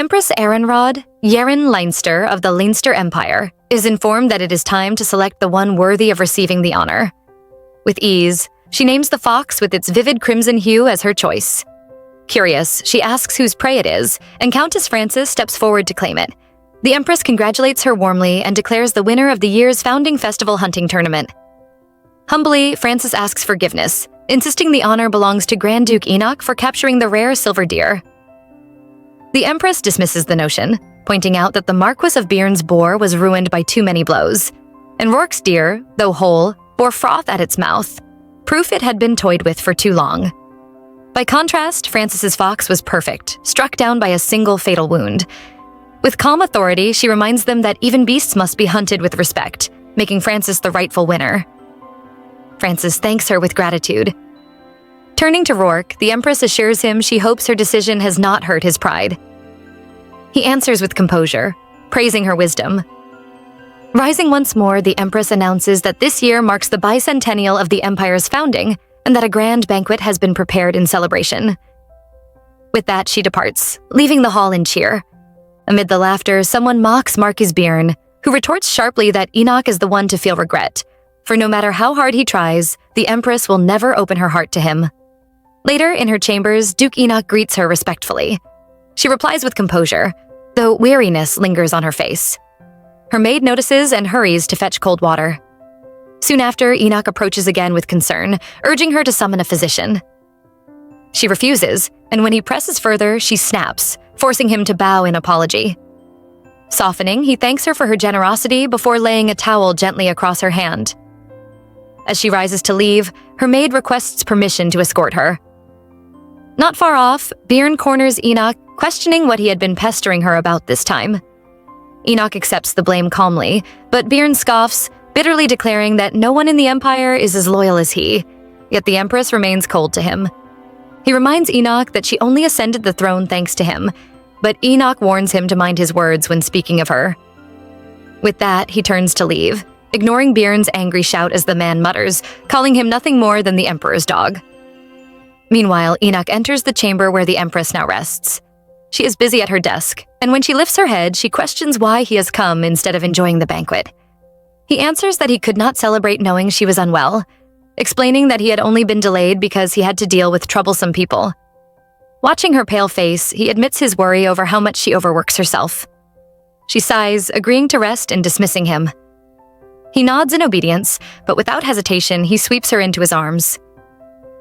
Empress Ehrenrod, Yeren Leinster of the Leinster Empire, is informed that it is time to select the one worthy of receiving the honor. With ease, she names the fox with its vivid crimson hue as her choice. Curious, she asks whose prey it is, and Countess Frances steps forward to claim it. The Empress congratulates her warmly and declares the winner of the year's founding festival hunting tournament. Humbly, Frances asks forgiveness, insisting the honor belongs to Grand Duke Enoch for capturing the rare silver deer. The Empress dismisses the notion, pointing out that the Marquis of Bearn's boar was ruined by too many blows, and Rourke's deer, though whole, bore froth at its mouth, proof it had been toyed with for too long. By contrast, Frances's fox was perfect, struck down by a single fatal wound. With calm authority, she reminds them that even beasts must be hunted with respect, making Frances the rightful winner. Frances thanks her with gratitude. Turning to Rourke, the Empress assures him she hopes her decision has not hurt his pride. He answers with composure, praising her wisdom. Rising once more, the Empress announces that this year marks the bicentennial of the Empire's founding and that a grand banquet has been prepared in celebration. With that, she departs, leaving the hall in cheer. Amid the laughter, someone mocks Marquis Bearn, who retorts sharply that Enoch is the one to feel regret, for no matter how hard he tries, the Empress will never open her heart to him. Later, in her chambers, Duke Enoch greets her respectfully. She replies with composure, though weariness lingers on her face. Her maid notices and hurries to fetch cold water. Soon after, Enoch approaches again with concern, urging her to summon a physician. She refuses, and when he presses further, she snaps, forcing him to bow in apology. Softening, he thanks her for her generosity before laying a towel gently across her hand. As she rises to leave, her maid requests permission to escort her. Not far off, Bearn corners Enoch, questioning what he had been pestering her about this time. Enoch accepts the blame calmly, but Bearn scoffs, bitterly declaring that no one in the Empire is as loyal as he, yet the Empress remains cold to him. He reminds Enoch that she only ascended the throne thanks to him, but Enoch warns him to mind his words when speaking of her. With that, he turns to leave, ignoring Bearn's angry shout as the man mutters, calling him nothing more than the Emperor's dog. Meanwhile, Enoch enters the chamber where the Empress now rests. She is busy at her desk, and when she lifts her head, she questions why he has come instead of enjoying the banquet. He answers that he could not celebrate knowing she was unwell, explaining that he had only been delayed because he had to deal with troublesome people. Watching her pale face, he admits his worry over how much she overworks herself. She sighs, agreeing to rest and dismissing him. He nods in obedience, but without hesitation, he sweeps her into his arms.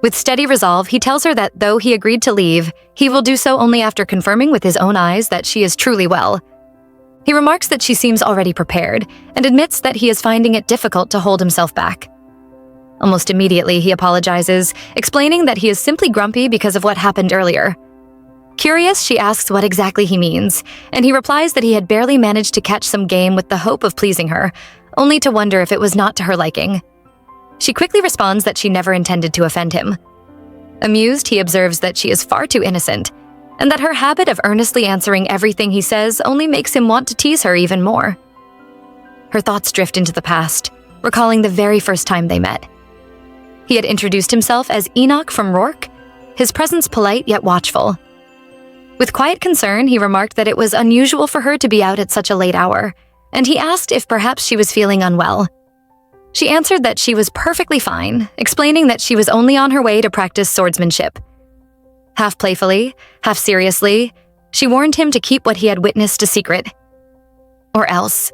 With steady resolve, he tells her that though he agreed to leave, he will do so only after confirming with his own eyes that she is truly well. He remarks that she seems already prepared, and admits that he is finding it difficult to hold himself back. Almost immediately, he apologizes, explaining that he is simply grumpy because of what happened earlier. Curious, she asks what exactly he means, and he replies that he had barely managed to catch some game with the hope of pleasing her, only to wonder if it was not to her liking. She quickly responds that she never intended to offend him. Amused, he observes that she is far too innocent, and that her habit of earnestly answering everything he says only makes him want to tease her even more. Her thoughts drift into the past, recalling the very first time they met. He had introduced himself as Enoch from Rourke, his presence polite yet watchful. With quiet concern, he remarked that it was unusual for her to be out at such a late hour, and he asked if perhaps she was feeling unwell. She answered that she was perfectly fine, explaining that she was only on her way to practice swordsmanship. Half playfully, half seriously, she warned him to keep what he had witnessed a secret. Or else.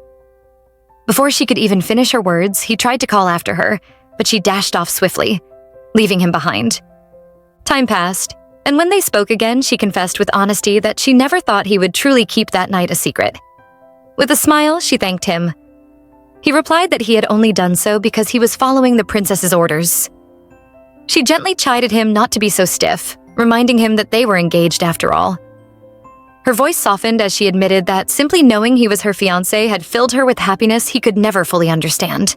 Before she could even finish her words, he tried to call after her, but she dashed off swiftly, leaving him behind. Time passed, and when they spoke again, she confessed with honesty that she never thought he would truly keep that night a secret. With a smile, she thanked him. He replied that he had only done so because he was following the princess's orders. She gently chided him not to be so stiff, reminding him that they were engaged after all. Her voice softened as she admitted that simply knowing he was her fiancé had filled her with happiness he could never fully understand.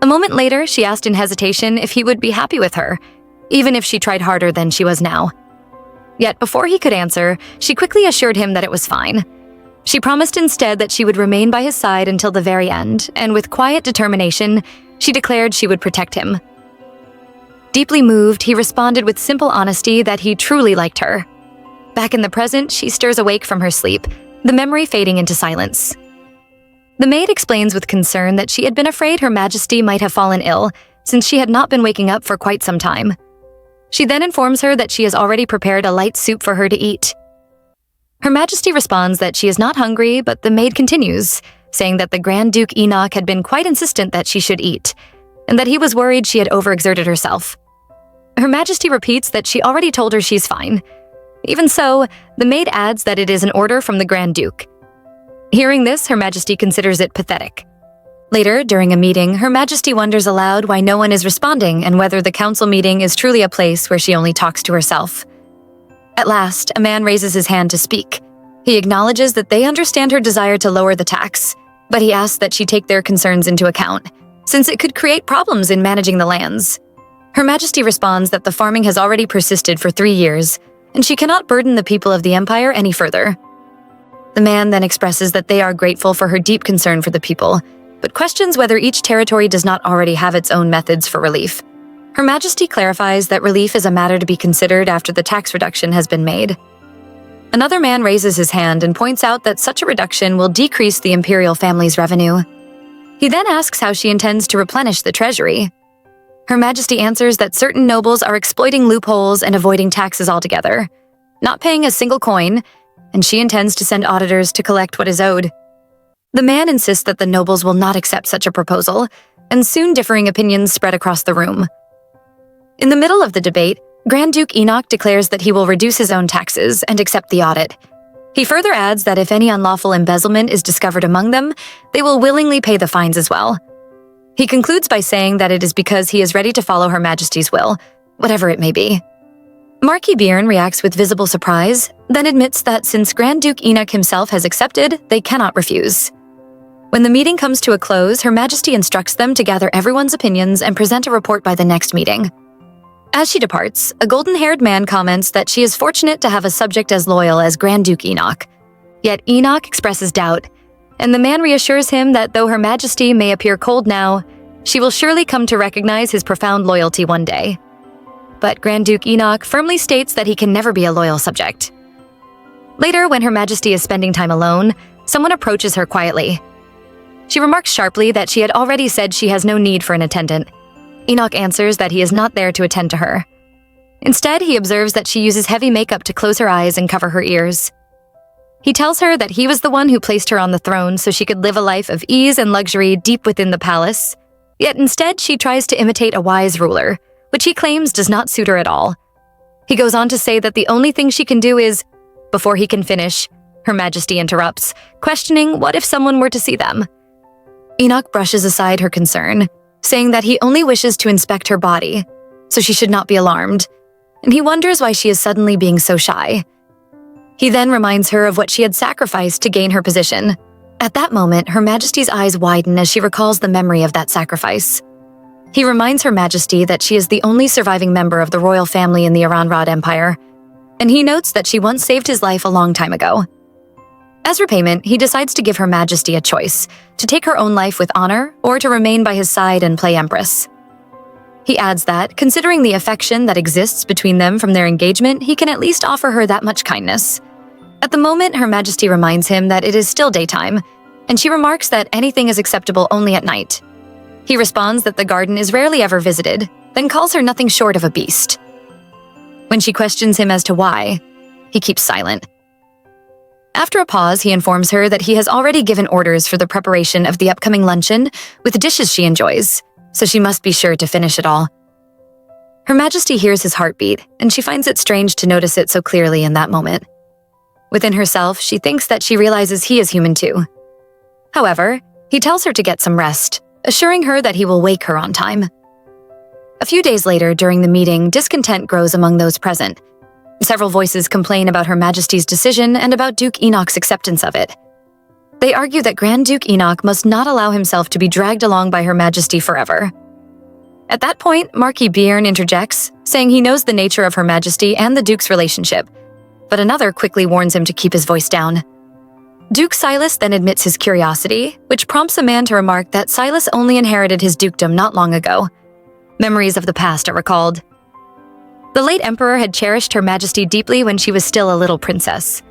A moment later, she asked in hesitation if he would be happy with her, even if she tried harder than she was now. Yet before he could answer, she quickly assured him that it was fine. She promised instead that she would remain by his side until the very end, and with quiet determination, she declared she would protect him. Deeply moved, he responded with simple honesty that he truly liked her. Back in the present, she stirs awake from her sleep, the memory fading into silence. The maid explains with concern that she had been afraid Her Majesty might have fallen ill, since she had not been waking up for quite some time. She then informs her that she has already prepared a light soup for her to eat. Her Majesty responds that she is not hungry, but the maid continues, saying that the Grand Duke Enoch had been quite insistent that she should eat, and that he was worried she had overexerted herself. Her Majesty repeats that she already told her she's fine. Even so, the maid adds that it is an order from the Grand Duke. Hearing this, Her Majesty considers it pathetic. Later, during a meeting, Her Majesty wonders aloud why no one is responding and whether the council meeting is truly a place where she only talks to herself. At last, a man raises his hand to speak. He acknowledges that they understand her desire to lower the tax, but he asks that she take their concerns into account, since it could create problems in managing the lands. Her Majesty responds that the farming has already persisted for 3 years, and she cannot burden the people of the Empire any further. The man then expresses that they are grateful for her deep concern for the people, but questions whether each territory does not already have its own methods for relief. Her Majesty clarifies that relief is a matter to be considered after the tax reduction has been made. Another man raises his hand and points out that such a reduction will decrease the imperial family's revenue. He then asks how she intends to replenish the treasury. Her Majesty answers that certain nobles are exploiting loopholes and avoiding taxes altogether, not paying a single coin, and she intends to send auditors to collect what is owed. The man insists that the nobles will not accept such a proposal, and soon differing opinions spread across the room. In the middle of the debate, Grand Duke Enoch declares that he will reduce his own taxes and accept the audit. He further adds that if any unlawful embezzlement is discovered among them, they will willingly pay the fines as well. He concludes by saying that it is because he is ready to follow Her Majesty's will, whatever it may be. Marquis Byrne reacts with visible surprise, then admits that since Grand Duke Enoch himself has accepted, they cannot refuse. When the meeting comes to a close, Her Majesty instructs them to gather everyone's opinions and present a report by the next meeting. As she departs, a golden-haired man comments that she is fortunate to have a subject as loyal as Grand Duke Enoch. Yet Enoch expresses doubt, and the man reassures him that though Her Majesty may appear cold now, she will surely come to recognize his profound loyalty one day. But Grand Duke Enoch firmly states that he can never be a loyal subject. Later, when Her Majesty is spending time alone, someone approaches her quietly. She remarks sharply that she had already said she has no need for an attendant. Enoch answers that he is not there to attend to her. Instead, he observes that she uses heavy makeup to close her eyes and cover her ears. He tells her that he was the one who placed her on the throne so she could live a life of ease and luxury deep within the palace, yet instead she tries to imitate a wise ruler, which he claims does not suit her at all. He goes on to say that the only thing she can do is… Before he can finish, Her Majesty interrupts, questioning what if someone were to see them. Enoch brushes aside her concern, saying that he only wishes to inspect her body, so she should not be alarmed, and he wonders why she is suddenly being so shy. He then reminds her of what she had sacrificed to gain her position. At that moment, Her Majesty's eyes widen as she recalls the memory of that sacrifice. He reminds Her Majesty that she is the only surviving member of the royal family in the Iranrod Empire, and he notes that she once saved his life a long time ago. As repayment, he decides to give Her Majesty a choice, to take her own life with honor or to remain by his side and play Empress. He adds that, considering the affection that exists between them from their engagement, he can at least offer her that much kindness. At the moment, Her Majesty reminds him that it is still daytime, and she remarks that anything is acceptable only at night. He responds that the garden is rarely ever visited, then calls her nothing short of a beast. When she questions him as to why, he keeps silent. After a pause, he informs her that he has already given orders for the preparation of the upcoming luncheon with dishes she enjoys, so she must be sure to finish it all. Her Majesty hears his heartbeat, and she finds it strange to notice it so clearly in that moment. Within herself, she thinks that she realizes he is human too. However, he tells her to get some rest, assuring her that he will wake her on time. A few days later, during the meeting, discontent grows among those present. Several voices complain about Her Majesty's decision and about Duke Enoch's acceptance of it. They argue that Grand Duke Enoch must not allow himself to be dragged along by Her Majesty forever. At that point, Marquis Byrne interjects, saying he knows the nature of Her Majesty and the Duke's relationship, but another quickly warns him to keep his voice down. Duke Silas then admits his curiosity, which prompts a man to remark that Silas only inherited his dukedom not long ago. Memories of the past are recalled. The late emperor had cherished Her Majesty deeply when she was still a little princess.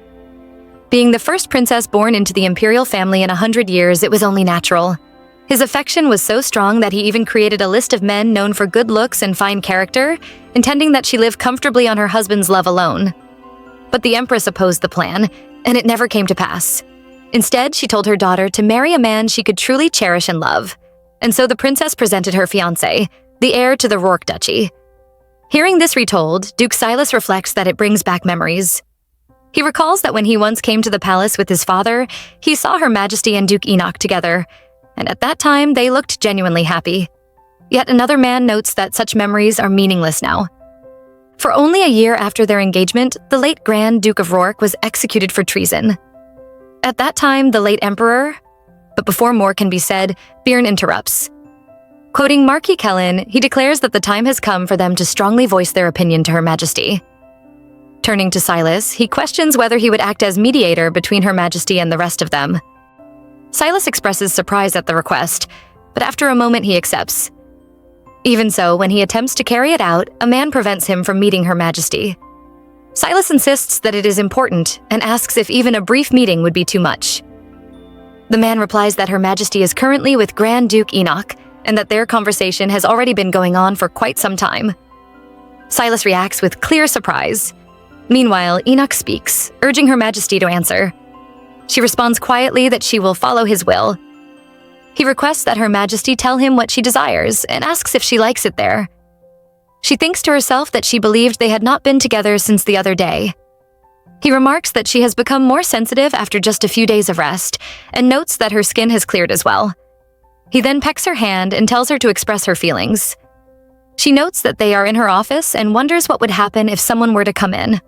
Being the first princess born into the imperial family in 100 years, it was only natural. His affection was so strong that he even created a list of men known for good looks and fine character, intending that she live comfortably on her husband's love alone. But the Empress opposed the plan, and it never came to pass. Instead, she told her daughter to marry a man she could truly cherish and love. And so the princess presented her fiancé, the heir to the Rourke Duchy. Hearing this retold, Duke Silas reflects that it brings back memories. He recalls that when he once came to the palace with his father, he saw Her Majesty and Duke Enoch together, and at that time they looked genuinely happy. Yet another man notes that such memories are meaningless now. For only a year after their engagement, the late Grand Duke of Rourke was executed for treason. At that time, the late emperor... But before more can be said, Byrne interrupts. Quoting Marquis Kellen, he declares that the time has come for them to strongly voice their opinion to Her Majesty. Turning to Silas, he questions whether he would act as mediator between Her Majesty and the rest of them. Silas expresses surprise at the request, but after a moment he accepts. Even so, when he attempts to carry it out, a man prevents him from meeting Her Majesty. Silas insists that it is important and asks if even a brief meeting would be too much. The man replies that Her Majesty is currently with Grand Duke Enoch and that their conversation has already been going on for quite some time. Silas reacts with clear surprise. Meanwhile, Enoch speaks, urging Her Majesty to answer. She responds quietly that she will follow his will. He requests that Her Majesty tell him what she desires and asks if she likes it there. She thinks to herself that she believed they had not been together since the other day. He remarks that she has become more sensitive after just a few days of rest and notes that her skin has cleared as well. He then pecks her hand and tells her to express her feelings. She notes that they are in her office and wonders what would happen if someone were to come in.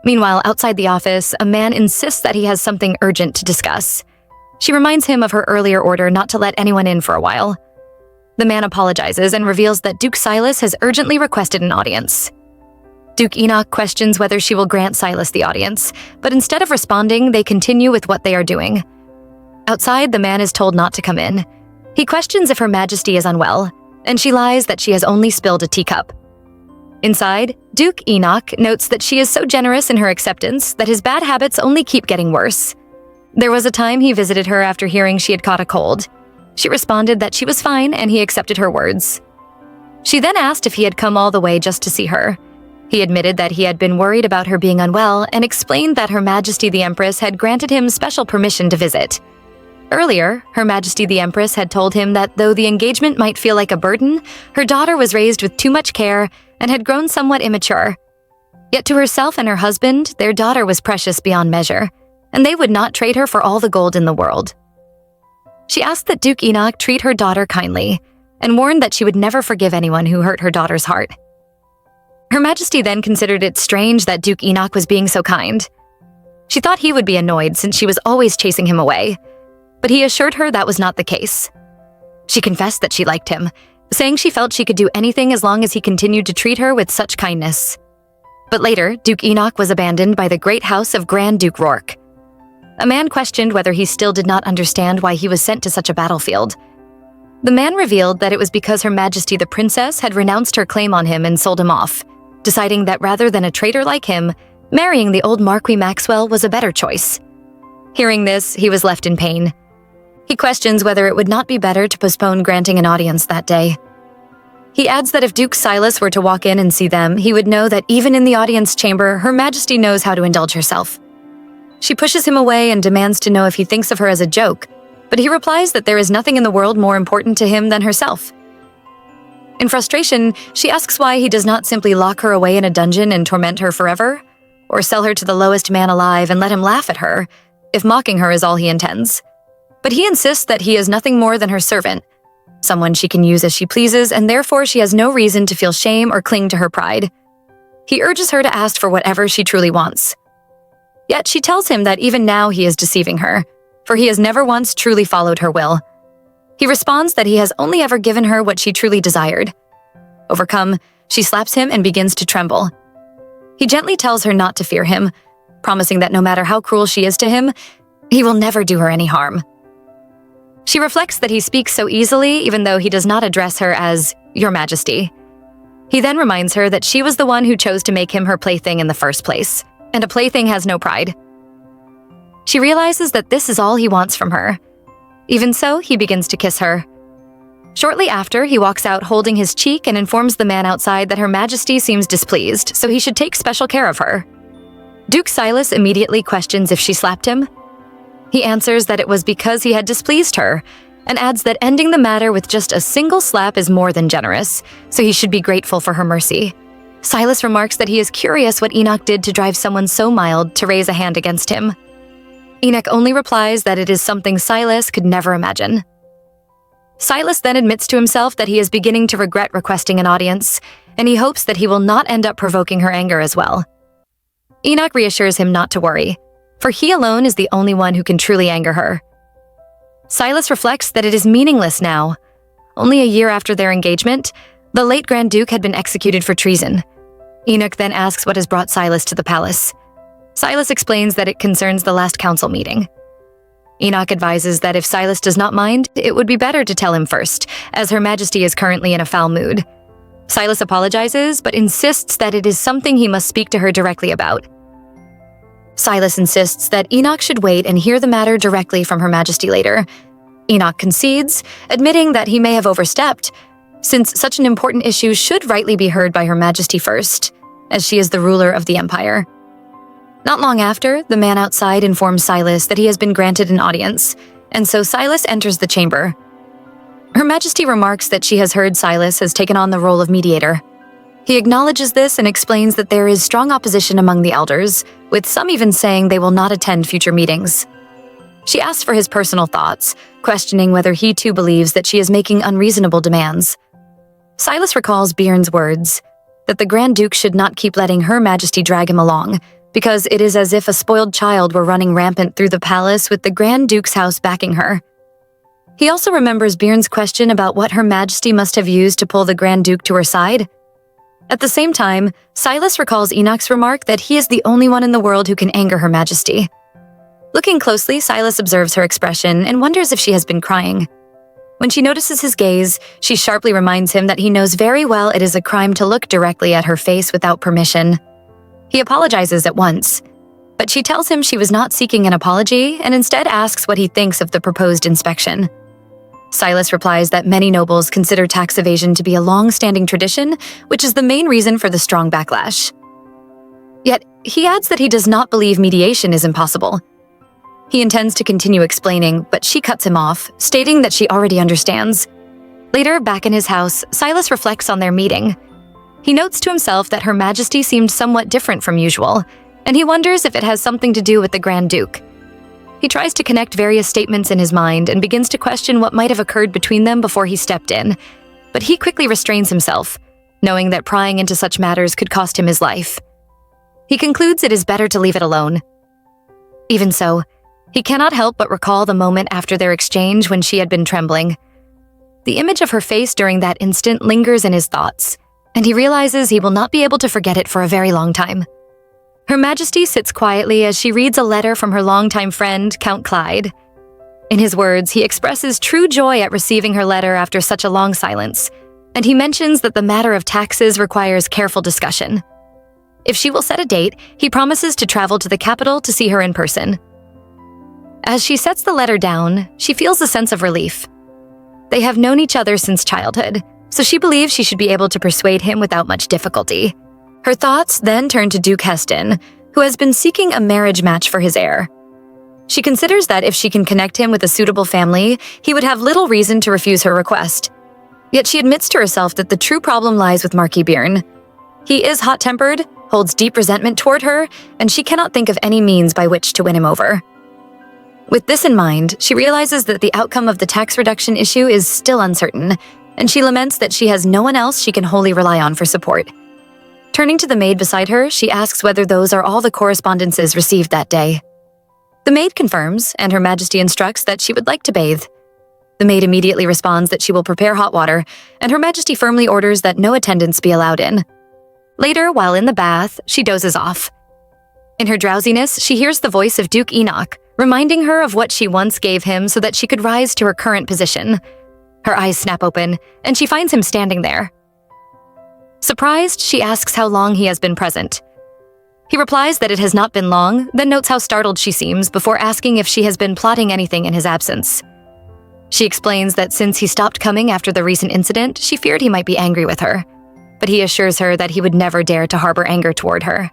Meanwhile, outside the office, a man insists that he has something urgent to discuss. She reminds him of her earlier order not to let anyone in for a while. The man apologizes and reveals that Duke Silas has urgently requested an audience. Duke Enoch questions whether she will grant Silas the audience, but instead of responding, they continue with what they are doing. Outside, the man is told not to come in. He questions if Her Majesty is unwell, and she lies that she has only spilled a teacup. Inside, Duke Enoch notes that she is so generous in her acceptance that his bad habits only keep getting worse. There was a time he visited her after hearing she had caught a cold. She responded that she was fine and he accepted her words. She then asked if he had come all the way just to see her. He admitted that he had been worried about her being unwell and explained that Her Majesty the Empress had granted him special permission to visit. Earlier, Her Majesty the Empress had told him that though the engagement might feel like a burden, her daughter was raised with too much care and had grown somewhat immature. Yet to herself and her husband, their daughter was precious beyond measure, and they would not trade her for all the gold in the world. She asked that Duke Enoch treat her daughter kindly, and warned that she would never forgive anyone who hurt her daughter's heart. Her Majesty then considered it strange that Duke Enoch was being so kind. She thought he would be annoyed since she was always chasing him away, but he assured her that was not the case. She confessed that she liked him, saying she felt she could do anything as long as he continued to treat her with such kindness. But later, Duke Enoch was abandoned by the great house of Grand Duke Rourke. A man questioned whether he still did not understand why he was sent to such a battlefield. The man revealed that it was because Her Majesty the Princess had renounced her claim on him and sold him off, deciding that rather than a traitor like him, marrying the old Marquis Maxwell was a better choice. Hearing this, he was left in pain. He questions whether it would not be better to postpone granting an audience that day. He adds that if Duke Silas were to walk in and see them, he would know that even in the audience chamber, Her Majesty knows how to indulge herself. She pushes him away and demands to know if he thinks of her as a joke, but he replies that there is nothing in the world more important to him than herself. In frustration, she asks why he does not simply lock her away in a dungeon and torment her forever, or sell her to the lowest man alive and let him laugh at her, if mocking her is all he intends. But he insists that he is nothing more than her servant, someone she can use as she pleases, and therefore she has no reason to feel shame or cling to her pride. He urges her to ask for whatever she truly wants. Yet she tells him that even now he is deceiving her, for he has never once truly followed her will. He responds that he has only ever given her what she truly desired. Overcome, she slaps him and begins to tremble. He gently tells her not to fear him, promising that no matter how cruel she is to him, he will never do her any harm. She reflects that he speaks so easily even though he does not address her as Your Majesty. He then reminds her that she was the one who chose to make him her plaything in the first place, and a plaything has no pride. She realizes that this is all he wants from her. Even so, he begins to kiss her. Shortly after, he walks out holding his cheek and informs the man outside that Her Majesty seems displeased, so he should take special care of her. Duke Silas immediately questions if she slapped him. He answers that it was because he had displeased her, and adds that ending the matter with just a single slap is more than generous, so he should be grateful for her mercy. Silas remarks that he is curious what Enoch did to drive someone so mild to raise a hand against him. Enoch only replies that it is something Silas could never imagine. Silas then admits to himself that he is beginning to regret requesting an audience, and he hopes that he will not end up provoking her anger as well. Enoch reassures him not to worry, for he alone is the only one who can truly anger her. Silas reflects that it is meaningless now. Only a year after their engagement, the late Grand Duke had been executed for treason. Enoch then asks what has brought Silas to the palace. Silas explains that it concerns the last council meeting. Enoch advises that if Silas does not mind, it would be better to tell him first, as Her Majesty is currently in a foul mood. Silas apologizes, but insists that it is something he must speak to her directly about. Silas insists that Enoch should wait and hear the matter directly from Her Majesty later. Enoch concedes, admitting that he may have overstepped, since such an important issue should rightly be heard by Her Majesty first, as she is the ruler of the empire. Not long after, the man outside informs Silas that he has been granted an audience, and so Silas enters the chamber. Her Majesty remarks that she has heard Silas has taken on the role of mediator. He acknowledges this and explains that there is strong opposition among the elders, with some even saying they will not attend future meetings. She asks for his personal thoughts, questioning whether he too believes that she is making unreasonable demands. Silas recalls Bjorn's words, that the Grand Duke should not keep letting Her Majesty drag him along, because it is as if a spoiled child were running rampant through the palace with the Grand Duke's house backing her. He also remembers Bjorn's question about what Her Majesty must have used to pull the Grand Duke to her side. At the same time, Silas recalls Enoch's remark that he is the only one in the world who can anger Her Majesty. Looking closely, Silas observes her expression and wonders if she has been crying. When she notices his gaze, she sharply reminds him that he knows very well it is a crime to look directly at her face without permission. He apologizes at once, but she tells him she was not seeking an apology and instead asks what he thinks of the proposed inspection. Silas replies that many nobles consider tax evasion to be a long-standing tradition, which is the main reason for the strong backlash. Yet, he adds that he does not believe mediation is impossible. He intends to continue explaining, but she cuts him off, stating that she already understands. Later, back in his house, Silas reflects on their meeting. He notes to himself that Her Majesty seemed somewhat different from usual, and he wonders if it has something to do with the Grand Duke. He tries to connect various statements in his mind and begins to question what might have occurred between them before he stepped in, but he quickly restrains himself, knowing that prying into such matters could cost him his life. He concludes it is better to leave it alone. Even so, he cannot help but recall the moment after their exchange when she had been trembling. The image of her face during that instant lingers in his thoughts, and he realizes he will not be able to forget it for a very long time. Her Majesty sits quietly as she reads a letter from her longtime friend, Count Clyde. In his words, he expresses true joy at receiving her letter after such a long silence, and he mentions that the matter of taxes requires careful discussion. If she will set a date, he promises to travel to the capital to see her in person. As she sets the letter down, she feels a sense of relief. They have known each other since childhood, so she believes she should be able to persuade him without much difficulty. Her thoughts then turn to Duke Heston, who has been seeking a marriage match for his heir. She considers that if she can connect him with a suitable family, he would have little reason to refuse her request. Yet she admits to herself that the true problem lies with Marquis Bjorn. He is hot-tempered, holds deep resentment toward her, and she cannot think of any means by which to win him over. With this in mind, she realizes that the outcome of the tax reduction issue is still uncertain, and she laments that she has no one else she can wholly rely on for support. Turning to the maid beside her, she asks whether those are all the correspondences received that day. The maid confirms, and Her Majesty instructs that she would like to bathe. The maid immediately responds that she will prepare hot water, and Her Majesty firmly orders that no attendants be allowed in. Later, while in the bath, she dozes off. In her drowsiness, she hears the voice of Duke Enoch, reminding her of what she once gave him so that she could rise to her current position. Her eyes snap open, and she finds him standing there. Surprised, she asks how long he has been present. He replies that it has not been long, then notes how startled she seems before asking if she has been plotting anything in his absence. She explains that since he stopped coming after the recent incident, she feared he might be angry with her, but he assures her that he would never dare to harbor anger toward her.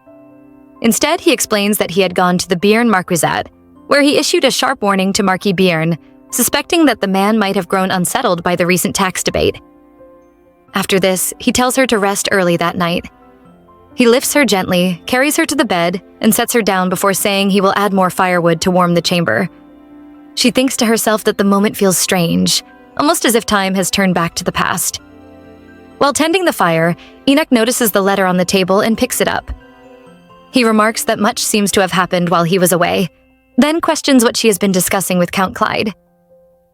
Instead, he explains that he had gone to the Bjorn Marquisate, where he issued a sharp warning to Marquis Bjorn, suspecting that the man might have grown unsettled by the recent tax debate. After this, he tells her to rest early that night. He lifts her gently, carries her to the bed, and sets her down before saying he will add more firewood to warm the chamber. She thinks to herself that the moment feels strange, almost as if time has turned back to the past. While tending the fire, Enoch notices the letter on the table and picks it up. He remarks that much seems to have happened while he was away, then questions what she has been discussing with Count Clyde.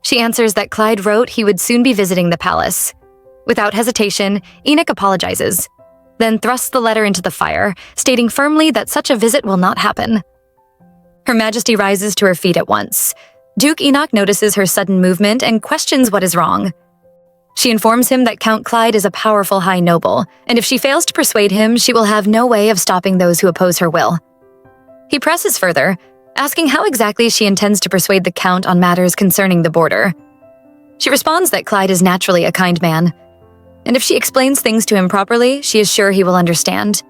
She answers that Clyde wrote he would soon be visiting the palace. Without hesitation, Enoch apologizes, then thrusts the letter into the fire, stating firmly that such a visit will not happen. Her Majesty rises to her feet at once. Duke Enoch notices her sudden movement and questions what is wrong. She informs him that Count Clyde is a powerful high noble, and if she fails to persuade him, she will have no way of stopping those who oppose her will. He presses further, asking how exactly she intends to persuade the Count on matters concerning the border. She responds that Clyde is naturally a kind man, and if she explains things to him properly, she is sure he will understand.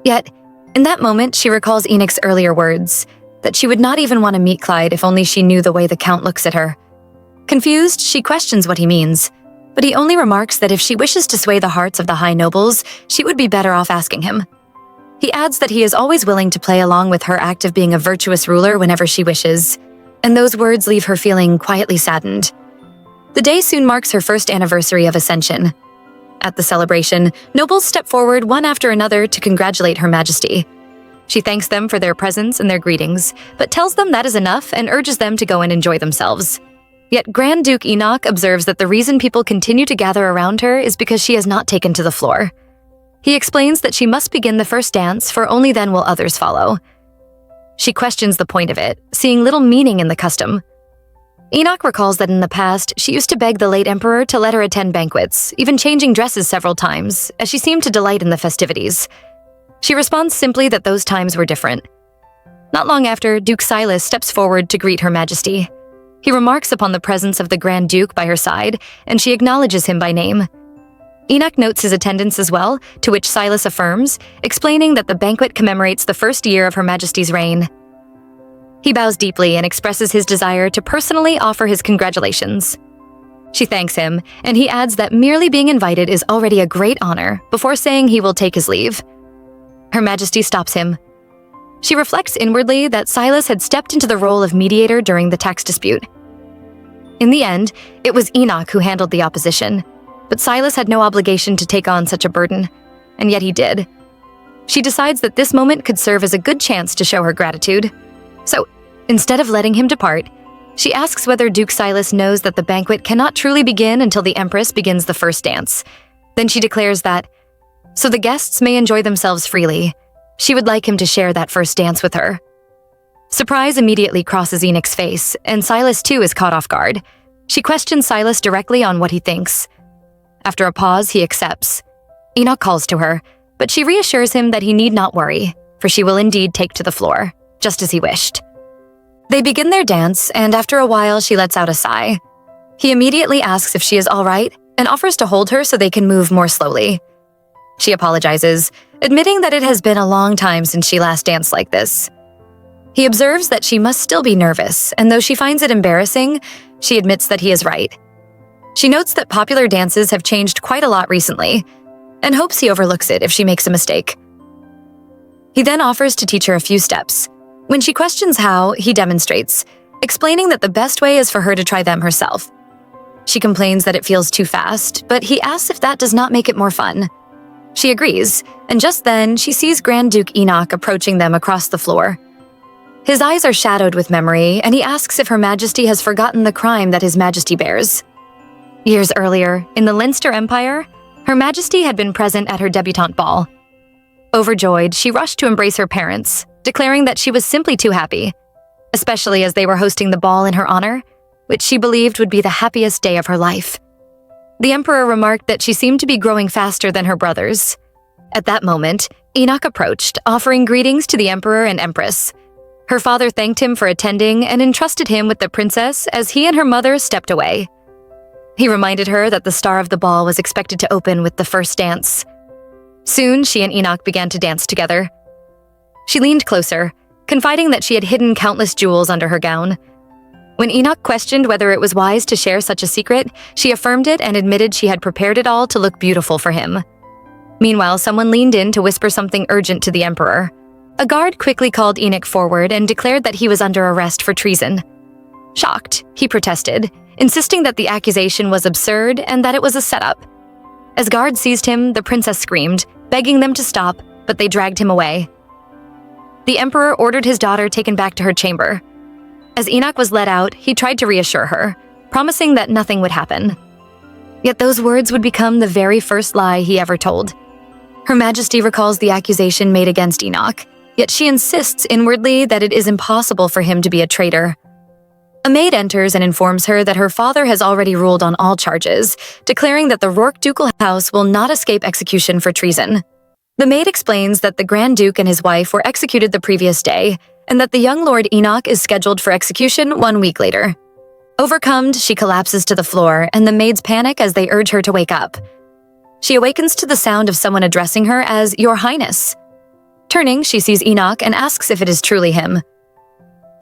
Yet, in that moment, she recalls Enoch's earlier words, that she would not even want to meet Clyde if only she knew the way the Count looks at her. Confused, she questions what he means, but he only remarks that if she wishes to sway the hearts of the high nobles, she would be better off asking him. He adds that he is always willing to play along with her act of being a virtuous ruler whenever she wishes, and those words leave her feeling quietly saddened. The day soon marks her first anniversary of ascension. At the celebration, nobles step forward one after another to congratulate Her Majesty. She thanks them for their presence and their greetings, but tells them that is enough and urges them to go and enjoy themselves. Yet Grand Duke Enoch observes that the reason people continue to gather around her is because she has not taken to the floor. He explains that she must begin the first dance, for only then will others follow. She questions the point of it, seeing little meaning in the custom. Enoch recalls that in the past, she used to beg the late emperor to let her attend banquets, even changing dresses several times, as she seemed to delight in the festivities. She responds simply that those times were different. Not long after, Duke Silas steps forward to greet Her Majesty. He remarks upon the presence of the Grand Duke by her side, and she acknowledges him by name. Enoch notes his attendance as well, to which Silas affirms, explaining that the banquet commemorates the first year of Her Majesty's reign. He bows deeply and expresses his desire to personally offer his congratulations. She thanks him, and he adds that merely being invited is already a great honor, before saying he will take his leave. Her Majesty stops him. She reflects inwardly that Silas had stepped into the role of mediator during the tax dispute. In the end, it was Enoch who handled the opposition, but Silas had no obligation to take on such a burden, and yet he did. She decides that this moment could serve as a good chance to show her gratitude. So, instead of letting him depart, she asks whether Duke Silas knows that the banquet cannot truly begin until the Empress begins the first dance. Then she declares that, so the guests may enjoy themselves freely, she would like him to share that first dance with her. Surprise immediately crosses Enoch's face, and Silas too is caught off guard. She questions Silas directly on what he thinks. After a pause, he accepts. Enoch calls to her, but she reassures him that he need not worry, for she will indeed take to the floor, just as he wished. They begin their dance, and after a while she lets out a sigh. He immediately asks if she is all right, and offers to hold her so they can move more slowly. She apologizes, admitting that it has been a long time since she last danced like this. He observes that she must still be nervous, and though she finds it embarrassing, she admits that he is right. She notes that popular dances have changed quite a lot recently, and hopes he overlooks it if she makes a mistake. He then offers to teach her a few steps. When she questions how, he demonstrates, explaining that the best way is for her to try them herself. She complains that it feels too fast, but he asks if that does not make it more fun. She agrees, and just then, she sees Grand Duke Enoch approaching them across the floor. His eyes are shadowed with memory, and he asks if Her Majesty has forgotten the crime that His Majesty bears. Years earlier, in the Leinster Empire, Her Majesty had been present at her debutante ball. Overjoyed, she rushed to embrace her parents, declaring that she was simply too happy, especially as they were hosting the ball in her honor, which she believed would be the happiest day of her life. The Emperor remarked that she seemed to be growing faster than her brothers. At that moment, Enoch approached, offering greetings to the Emperor and Empress. Her father thanked him for attending and entrusted him with the princess as he and her mother stepped away. He reminded her that the star of the ball was expected to open with the first dance. Soon, she and Enoch began to dance together. She leaned closer, confiding that she had hidden countless jewels under her gown. When Enoch questioned whether it was wise to share such a secret, she affirmed it and admitted she had prepared it all to look beautiful for him. Meanwhile, someone leaned in to whisper something urgent to the Emperor. A guard quickly called Enoch forward and declared that he was under arrest for treason. Shocked, he protested, insisting that the accusation was absurd and that it was a setup. As guards seized him, the princess screamed, begging them to stop, but they dragged him away. The Emperor ordered his daughter taken back to her chamber. As Enoch was let out, he tried to reassure her, promising that nothing would happen. Yet those words would become the very first lie he ever told. Her Majesty recalls the accusation made against Enoch, yet she insists inwardly that it is impossible for him to be a traitor. A maid enters and informs her that her father has already ruled on all charges, declaring that the Rourke ducal house will not escape execution for treason. The maid explains that the Grand Duke and his wife were executed the previous day, and that the young Lord Enoch is scheduled for execution 1 week later. Overcome, she collapses to the floor, and the maids panic as they urge her to wake up. She awakens to the sound of someone addressing her as Your Highness. Turning, she sees Enoch and asks if it is truly him.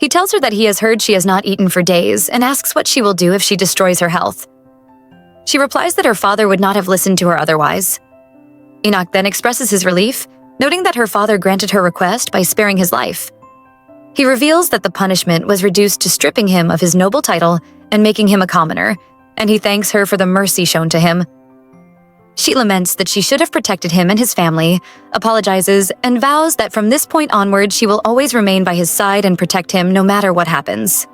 He tells her that he has heard she has not eaten for days and asks what she will do if she destroys her health. She replies that her father would not have listened to her otherwise. Enoch then expresses his relief, noting that her father granted her request by sparing his life. He reveals that the punishment was reduced to stripping him of his noble title and making him a commoner, and he thanks her for the mercy shown to him. She laments that she should have protected him and his family, apologizes, and vows that from this point onward she will always remain by his side and protect him no matter what happens.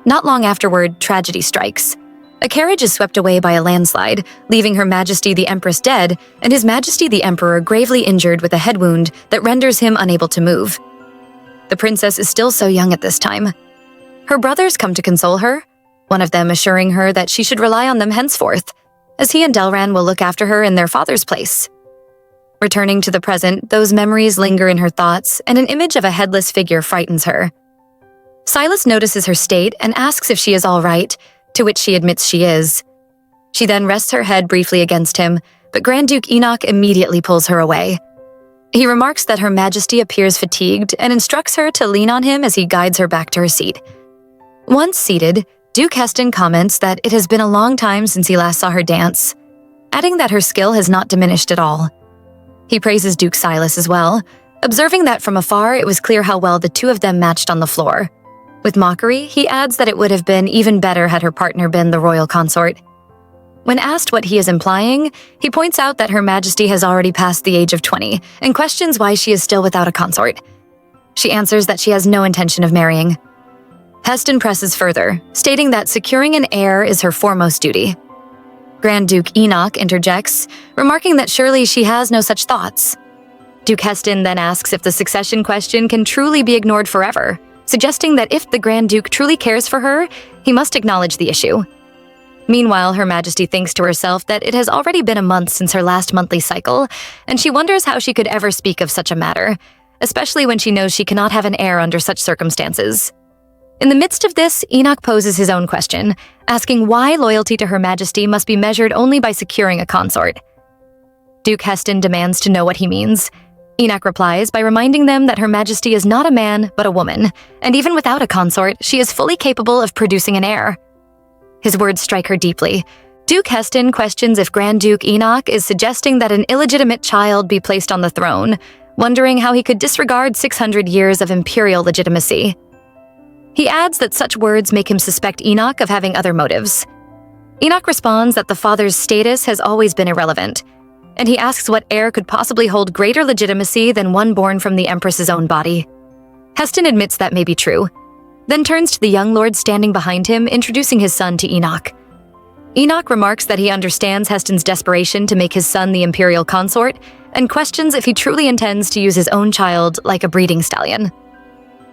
Not long afterward, tragedy strikes. A carriage is swept away by a landslide, leaving Her Majesty the Empress dead and His Majesty the Emperor gravely injured with a head wound that renders him unable to move. The princess is still so young at this time. Her brothers come to console her, one of them assuring her that she should rely on them henceforth, as he and Delran will look after her in their father's place. Returning to the present, those memories linger in her thoughts, and an image of a headless figure frightens her. Silas notices her state and asks if she is all right, to which she admits she is. She then rests her head briefly against him, but Grand Duke Enoch immediately pulls her away. He remarks that Her Majesty appears fatigued and instructs her to lean on him as he guides her back to her seat. Once seated, Duke Heston comments that it has been a long time since he last saw her dance, adding that her skill has not diminished at all. He praises Duke Silas as well, observing that from afar it was clear how well the two of them matched on the floor. With mockery, he adds that it would have been even better had her partner been the royal consort. When asked what he is implying, he points out that Her Majesty has already passed the age of 20 and questions why she is still without a consort. She answers that she has no intention of marrying. Heston presses further, stating that securing an heir is her foremost duty. Grand Duke Enoch interjects, remarking that surely she has no such thoughts. Duke Heston then asks if the succession question can truly be ignored forever, suggesting that if the Grand Duke truly cares for her, he must acknowledge the issue. Meanwhile, Her Majesty thinks to herself that it has already been a month since her last monthly cycle, and she wonders how she could ever speak of such a matter, especially when she knows she cannot have an heir under such circumstances. In the midst of this, Enoch poses his own question, asking why loyalty to Her Majesty must be measured only by securing a consort. Duke Heston demands to know what he means. Enoch replies by reminding them that Her Majesty is not a man, but a woman, and even without a consort, she is fully capable of producing an heir. His words strike her deeply. Duke Heston questions if Grand Duke Enoch is suggesting that an illegitimate child be placed on the throne, wondering how he could disregard 600 years of imperial legitimacy. He adds that such words make him suspect Enoch of having other motives. Enoch responds that the father's status has always been irrelevant, and he asks what heir could possibly hold greater legitimacy than one born from the Empress's own body. Heston admits that may be true, then turns to the young lord standing behind him, introducing his son to Enoch. Enoch remarks that he understands Heston's desperation to make his son the imperial consort, and questions if he truly intends to use his own child like a breeding stallion.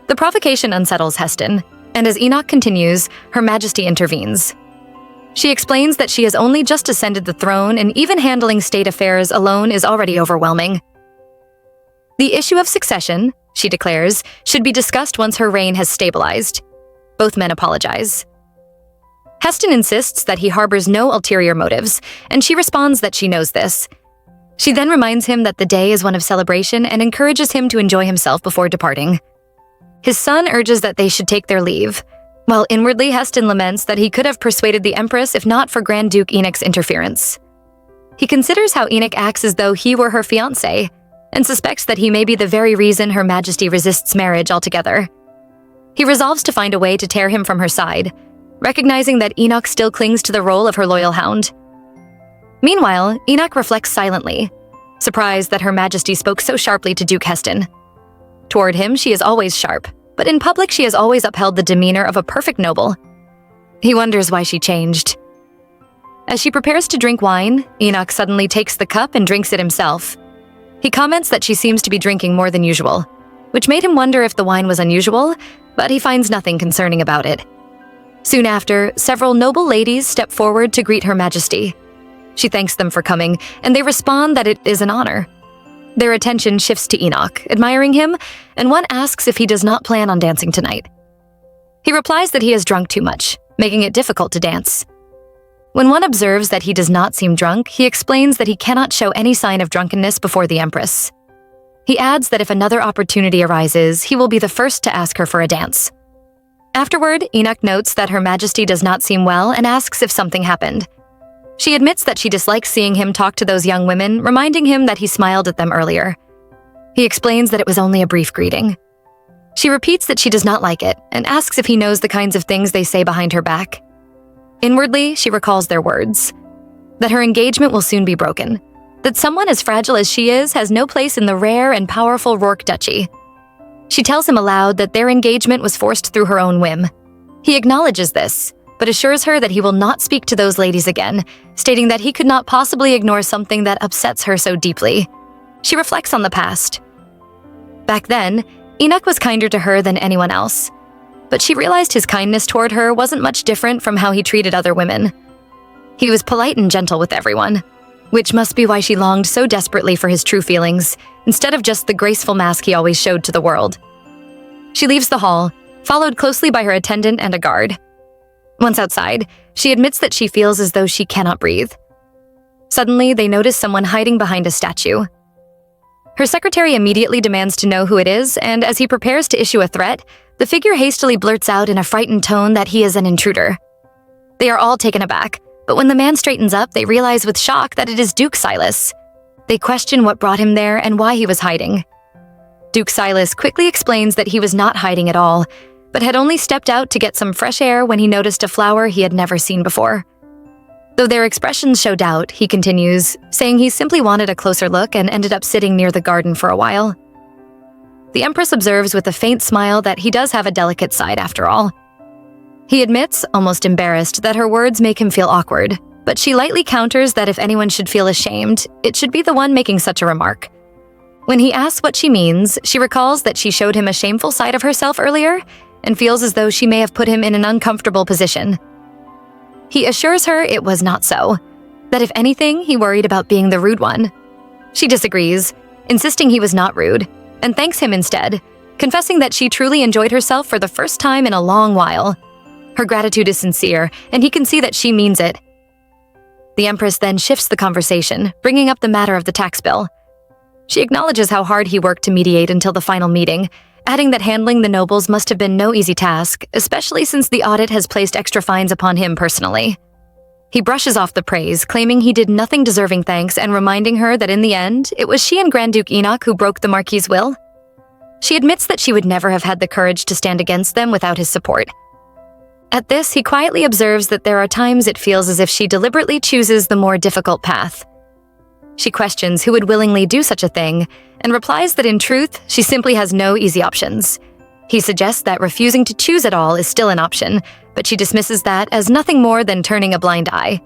The provocation unsettles Heston, and as Enoch continues, Her Majesty intervenes. She explains that she has only just ascended the throne, and even handling state affairs alone is already overwhelming. The issue of succession, she declares, should be discussed once her reign has stabilized. Both men apologize. Heston insists that he harbors no ulterior motives, and she responds that she knows this. She then reminds him that the day is one of celebration and encourages him to enjoy himself before departing. His son urges that they should take their leave, while inwardly Heston laments that he could have persuaded the Empress if not for Grand Duke Enoch's interference. He considers how Enoch acts as though he were her fiancé, and suspects that he may be the very reason Her Majesty resists marriage altogether. He resolves to find a way to tear him from her side, recognizing that Enoch still clings to the role of her loyal hound. Meanwhile, Enoch reflects silently, surprised that Her Majesty spoke so sharply to Duke Heston. Toward him, she is always sharp, but in public she has always upheld the demeanor of a perfect noble. He wonders why she changed. As she prepares to drink wine, Enoch suddenly takes the cup and drinks it himself. He comments that she seems to be drinking more than usual, which made him wonder if the wine was unusual, but he finds nothing concerning about it. Soon after, several noble ladies step forward to greet Her Majesty. She thanks them for coming, and they respond that it is an honor. Their attention shifts to Enoch, admiring him, and one asks if he does not plan on dancing tonight. He replies that he has drunk too much, making it difficult to dance. When one observes that he does not seem drunk, he explains that he cannot show any sign of drunkenness before the Empress. He adds that if another opportunity arises, he will be the first to ask her for a dance. Afterward, Enoch notes that Her Majesty does not seem well and asks if something happened. She admits that she dislikes seeing him talk to those young women, reminding him that he smiled at them earlier. He explains that it was only a brief greeting. She repeats that she does not like it and asks if he knows the kinds of things they say behind her back. Inwardly, she recalls their words, that her engagement will soon be broken, that someone as fragile as she is has no place in the rare and powerful Rourke Duchy. She tells him aloud that their engagement was forced through her own whim. He acknowledges this, but assures her that he will not speak to those ladies again, stating that he could not possibly ignore something that upsets her so deeply. She reflects on the past. Back then, Enoch was kinder to her than anyone else, but she realized his kindness toward her wasn't much different from how he treated other women. He was polite and gentle with everyone, which must be why she longed so desperately for his true feelings, instead of just the graceful mask he always showed to the world. She leaves the hall, followed closely by her attendant and a guard. Once outside, she admits that she feels as though she cannot breathe. Suddenly, they notice someone hiding behind a statue. Her secretary immediately demands to know who it is, and as he prepares to issue a threat, the figure hastily blurts out in a frightened tone that he is an intruder. They are all taken aback, but when the man straightens up, they realize with shock that it is Duke Silas. They question what brought him there and why he was hiding. Duke Silas quickly explains that he was not hiding at all, but had only stepped out to get some fresh air when he noticed a flower he had never seen before. Though their expressions show doubt, he continues, saying he simply wanted a closer look and ended up sitting near the garden for a while. The Empress observes with a faint smile that he does have a delicate side after all. He admits, almost embarrassed, that her words make him feel awkward, but she lightly counters that if anyone should feel ashamed, it should be the one making such a remark. When he asks what she means, she recalls that she showed him a shameful side of herself earlier, and feels as though she may have put him in an uncomfortable position. He assures her it was not so, that if anything, he worried about being the rude one. She disagrees, insisting he was not rude, and thanks him instead, confessing that she truly enjoyed herself for the first time in a long while. Her gratitude is sincere, and he can see that she means it. The Empress then shifts the conversation, bringing up the matter of the tax bill. She acknowledges how hard he worked to mediate until the final meeting, adding that handling the nobles must have been no easy task, especially since the audit has placed extra fines upon him personally. He brushes off the praise, claiming he did nothing deserving thanks and reminding her that in the end, it was she and Grand Duke Enoch who broke the Marquis's will. She admits that she would never have had the courage to stand against them without his support. At this, he quietly observes that there are times it feels as if she deliberately chooses the more difficult path. She questions who would willingly do such a thing, and replies that in truth, she simply has no easy options. He suggests that refusing to choose at all is still an option, but she dismisses that as nothing more than turning a blind eye.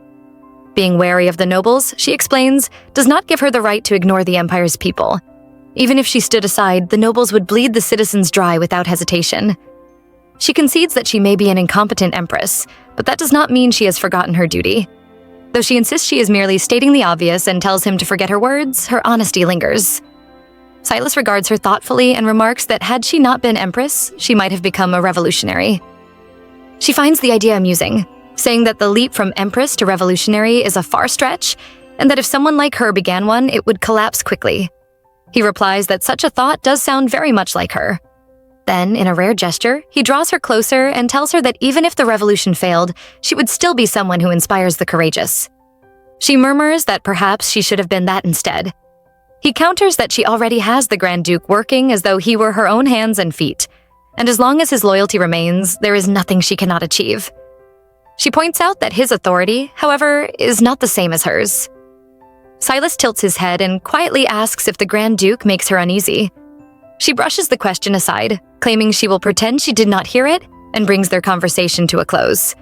Being wary of the nobles, she explains, does not give her the right to ignore the Empire's people. Even if she stood aside, the nobles would bleed the citizens dry without hesitation. She concedes that she may be an incompetent empress, but that does not mean she has forgotten her duty. Though she insists she is merely stating the obvious and tells him to forget her words, her honesty lingers. Silas regards her thoughtfully and remarks that had she not been empress, she might have become a revolutionary. She finds the idea amusing, saying that the leap from empress to revolutionary is a far stretch, and that if someone like her began one, it would collapse quickly. He replies that such a thought does sound very much like her. Then, in a rare gesture, he draws her closer and tells her that even if the revolution failed, she would still be someone who inspires the courageous. She murmurs that perhaps she should have been that instead. He counters that she already has the Grand Duke working as though he were her own hands and feet, and as long as his loyalty remains, there is nothing she cannot achieve. She points out that his authority, however, is not the same as hers. Silas tilts his head and quietly asks if the Grand Duke makes her uneasy. She brushes the question aside, claiming she will pretend she did not hear it, and brings their conversation to a close.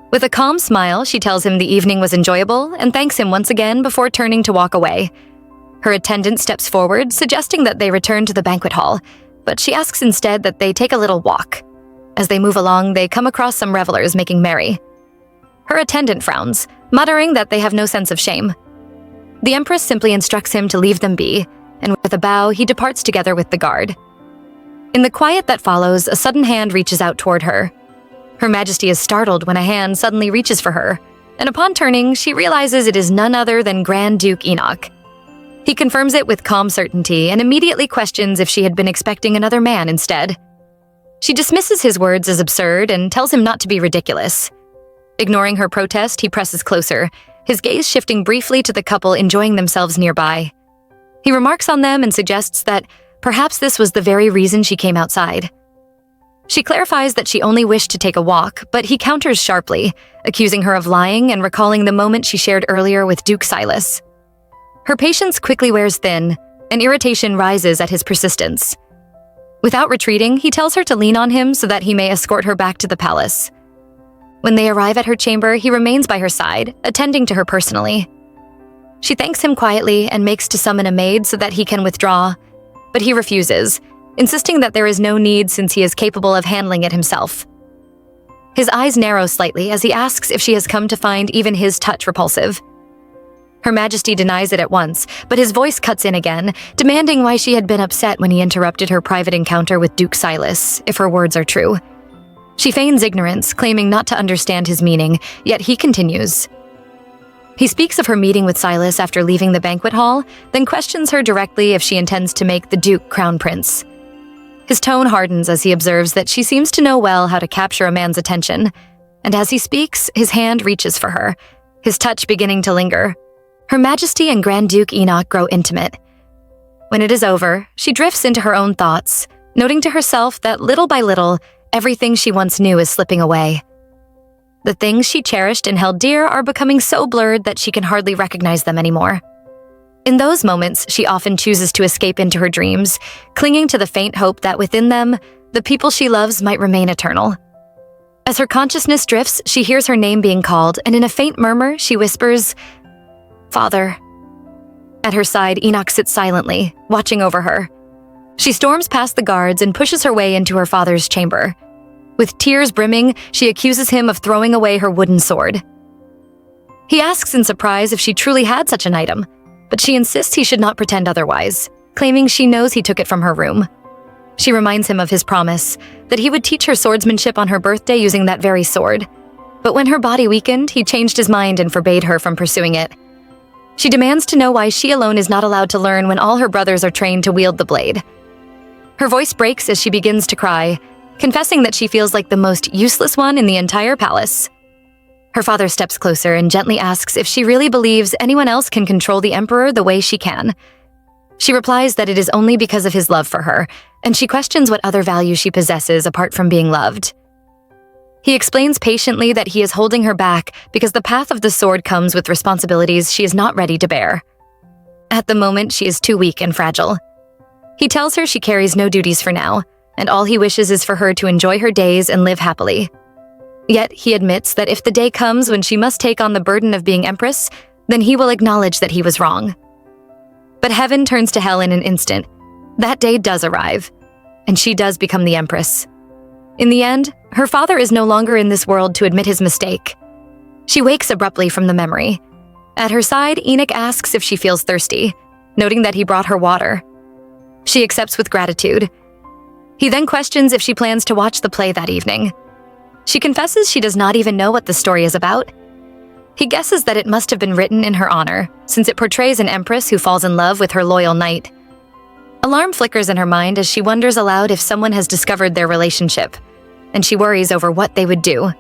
With a calm smile, she tells him the evening was enjoyable and thanks him once again before turning to walk away. Her attendant steps forward, suggesting that they return to the banquet hall, but she asks instead that they take a little walk. As they move along, they come across some revelers making merry. Her attendant frowns, muttering that they have no sense of shame. The Empress simply instructs him to leave them be, and with a bow, he departs together with the guard. In the quiet that follows, a sudden hand reaches out toward her. Her Majesty is startled when a hand suddenly reaches for her, and upon turning, she realizes it is none other than Grand Duke Enoch. He confirms it with calm certainty and immediately questions if she had been expecting another man instead. She dismisses his words as absurd and tells him not to be ridiculous. Ignoring her protest, he presses closer, his gaze shifting briefly to the couple enjoying themselves nearby. He remarks on them and suggests that perhaps this was the very reason she came outside. She clarifies that she only wished to take a walk, but he counters sharply, accusing her of lying and recalling the moment she shared earlier with Duke Silas. Her patience quickly wears thin, and irritation rises at his persistence. Without retreating, he tells her to lean on him so that he may escort her back to the palace. When they arrive at her chamber, he remains by her side, attending to her personally. She thanks him quietly and makes to summon a maid so that he can withdraw, but he refuses, insisting that there is no need since he is capable of handling it himself. His eyes narrow slightly as he asks if she has come to find even his touch repulsive. Her Majesty denies it at once, but his voice cuts in again, demanding why she had been upset when he interrupted her private encounter with Duke Silas, if her words are true. She feigns ignorance, claiming not to understand his meaning, yet he continues. He speaks of her meeting with Silas after leaving the banquet hall, then questions her directly if she intends to make the Duke crown prince. His tone hardens as he observes that she seems to know well how to capture a man's attention, and as he speaks, his hand reaches for her, his touch beginning to linger. Her Majesty and Grand Duke Enoch grow intimate. When it is over, she drifts into her own thoughts, noting to herself that little by little, everything she once knew is slipping away. The things she cherished and held dear are becoming so blurred that she can hardly recognize them anymore. In those moments, she often chooses to escape into her dreams, clinging to the faint hope that within them, the people she loves might remain eternal. As her consciousness drifts, she hears her name being called, and in a faint murmur, she whispers, "Father." At her side, Enoch sits silently, watching over her. She storms past the guards and pushes her way into her father's chamber. With tears brimming, she accuses him of throwing away her wooden sword. He asks in surprise if she truly had such an item, but she insists he should not pretend otherwise, claiming she knows he took it from her room. She reminds him of his promise, that he would teach her swordsmanship on her birthday using that very sword. But when her body weakened, he changed his mind and forbade her from pursuing it. She demands to know why she alone is not allowed to learn when all her brothers are trained to wield the blade. Her voice breaks as she begins to cry, confessing that she feels like the most useless one in the entire palace. Her father steps closer and gently asks if she really believes anyone else can control the emperor the way she can. She replies that it is only because of his love for her, and she questions what other value she possesses apart from being loved. He explains patiently that he is holding her back because the path of the sword comes with responsibilities she is not ready to bear. At the moment, she is too weak and fragile. He tells her she carries no duties for now, and all he wishes is for her to enjoy her days and live happily. Yet he admits that if the day comes when she must take on the burden of being Empress, then he will acknowledge that he was wrong. But heaven turns to hell in an instant. That day does arrive, and she does become the Empress. In the end, her father is no longer in this world to admit his mistake. She wakes abruptly from the memory. At her side, Enoch asks if she feels thirsty, noting that he brought her water. She accepts with gratitude. He then questions if she plans to watch the play that evening. She confesses she does not even know what the story is about. He guesses that it must have been written in her honor, since it portrays an empress who falls in love with her loyal knight. Alarm flickers in her mind as she wonders aloud if someone has discovered their relationship, and she worries over what they would do.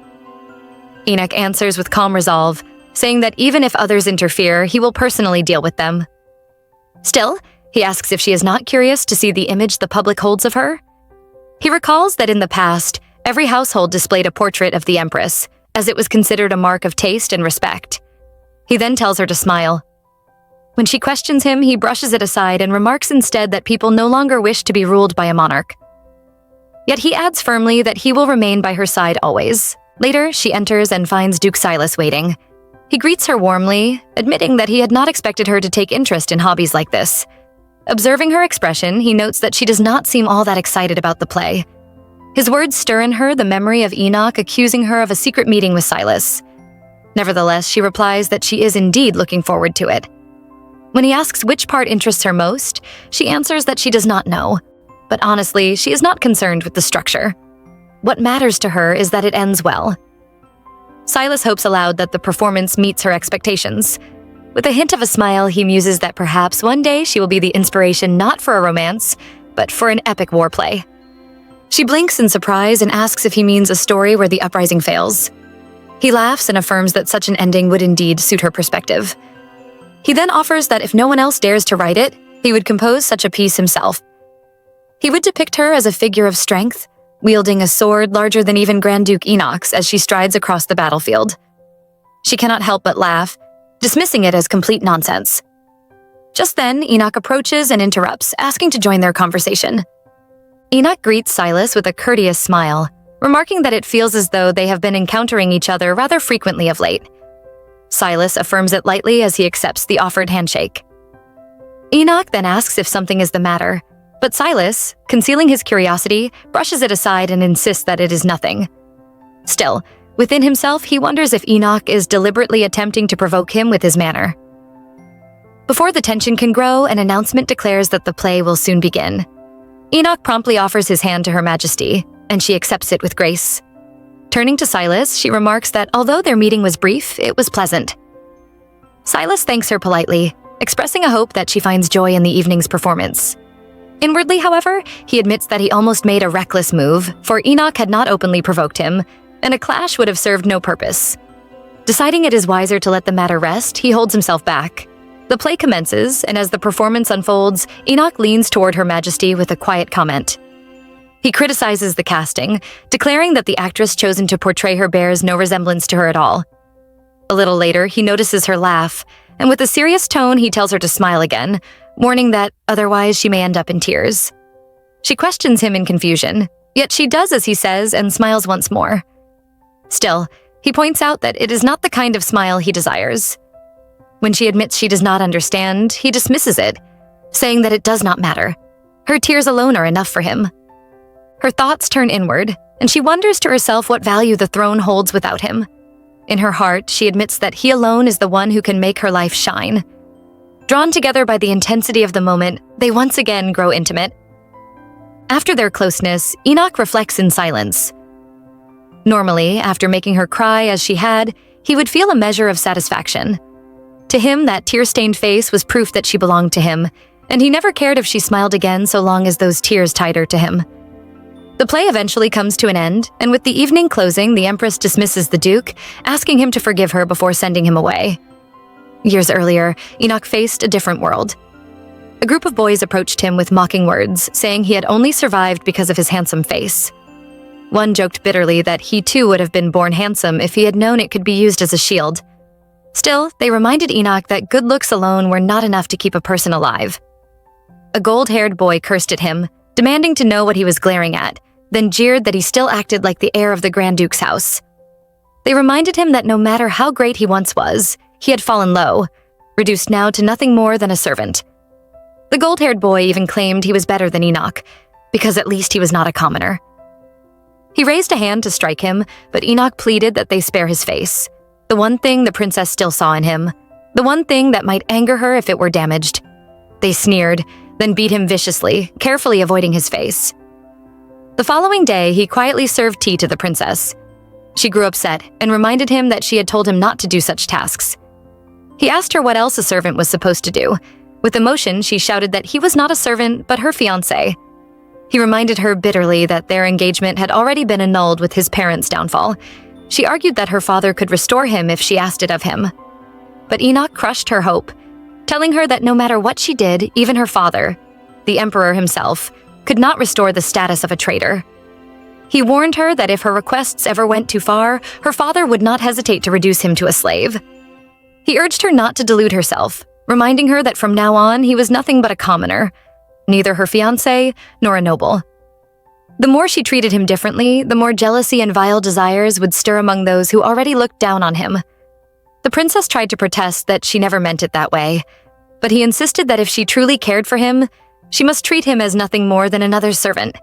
Enoch answers with calm resolve, saying that even if others interfere, he will personally deal with them. Still, he asks if she is not curious to see the image the public holds of her. He recalls that in the past, every household displayed a portrait of the Empress, as it was considered a mark of taste and respect. He then tells her to smile. When she questions him, he brushes it aside and remarks instead that people no longer wish to be ruled by a monarch. Yet he adds firmly that he will remain by her side always. Later, she enters and finds Duke Silas waiting. He greets her warmly, admitting that he had not expected her to take interest in hobbies like this. Observing her expression, he notes that she does not seem all that excited about the play. His words stir in her the memory of Enoch accusing her of a secret meeting with Silas. Nevertheless, she replies that she is indeed looking forward to it. When he asks which part interests her most, she answers that she does not know. But honestly, she is not concerned with the structure. What matters to her is that it ends well. Silas hopes aloud that the performance meets her expectations. With a hint of a smile, he muses that perhaps one day she will be the inspiration not for a romance, but for an epic war play. She blinks in surprise and asks if he means a story where the uprising fails. He laughs and affirms that such an ending would indeed suit her perspective. He then offers that if no one else dares to write it, he would compose such a piece himself. He would depict her as a figure of strength, wielding a sword larger than even Grand Duke Enoch's as she strides across the battlefield. She cannot help but laugh, dismissing it as complete nonsense. Just then, Enoch approaches and interrupts, asking to join their conversation. Enoch greets Silas with a courteous smile, remarking that it feels as though they have been encountering each other rather frequently of late. Silas affirms it lightly as he accepts the offered handshake. Enoch then asks if something is the matter, but Silas, concealing his curiosity, brushes it aside and insists that it is nothing. Still, within himself, he wonders if Enoch is deliberately attempting to provoke him with his manner. Before the tension can grow, an announcement declares that the play will soon begin. Enoch promptly offers his hand to Her Majesty, and she accepts it with grace. Turning to Silas, she remarks that although their meeting was brief, it was pleasant. Silas thanks her politely, expressing a hope that she finds joy in the evening's performance. Inwardly, however, he admits that he almost made a reckless move, for Enoch had not openly provoked him, and a clash would have served no purpose. Deciding it is wiser to let the matter rest, he holds himself back. The play commences, and as the performance unfolds, Enoch leans toward Her Majesty with a quiet comment. He criticizes the casting, declaring that the actress chosen to portray her bears no resemblance to her at all. A little later, he notices her laugh, and with a serious tone, he tells her to smile again, warning that otherwise she may end up in tears. She questions him in confusion, yet she does as he says and smiles once more. Still, he points out that it is not the kind of smile he desires. When she admits she does not understand, he dismisses it, saying that it does not matter. Her tears alone are enough for him. Her thoughts turn inward, and she wonders to herself what value the throne holds without him. In her heart, she admits that he alone is the one who can make her life shine. Drawn together by the intensity of the moment, they once again grow intimate. After their closeness, Enoch reflects in silence. Normally, after making her cry as she had, he would feel a measure of satisfaction. To him, that tear-stained face was proof that she belonged to him, and he never cared if she smiled again so long as those tears tied her to him. The play eventually comes to an end, and with the evening closing, the Empress dismisses the Duke, asking him to forgive her before sending him away. Years earlier, Enoch faced a different world. A group of boys approached him with mocking words, saying he had only survived because of his handsome face. One joked bitterly that he too would have been born handsome if he had known it could be used as a shield. Still, they reminded Enoch that good looks alone were not enough to keep a person alive. A gold-haired boy cursed at him, demanding to know what he was glaring at, then jeered that he still acted like the heir of the Grand Duke's house. They reminded him that no matter how great he once was, he had fallen low, reduced now to nothing more than a servant. The gold-haired boy even claimed he was better than Enoch, because at least he was not a commoner. He raised a hand to strike him, but Enoch pleaded that they spare his face. The one thing the princess still saw in him. The one thing that might anger her if it were damaged. They sneered, then beat him viciously, carefully avoiding his face. The following day, he quietly served tea to the princess. She grew upset and reminded him that she had told him not to do such tasks. He asked her what else a servant was supposed to do. With emotion, she shouted that he was not a servant, but her fiancé. He reminded her bitterly that their engagement had already been annulled with his parents' downfall. She argued that her father could restore him if she asked it of him. But Enoch crushed her hope, telling her that no matter what she did, even her father, the emperor himself, could not restore the status of a traitor. He warned her that if her requests ever went too far, her father would not hesitate to reduce him to a slave. He urged her not to delude herself, reminding her that from now on he was nothing but a commoner, neither her fiancé nor a noble. The more she treated him differently, the more jealousy and vile desires would stir among those who already looked down on him. The princess tried to protest that she never meant it that way, but he insisted that if she truly cared for him, she must treat him as nothing more than another servant.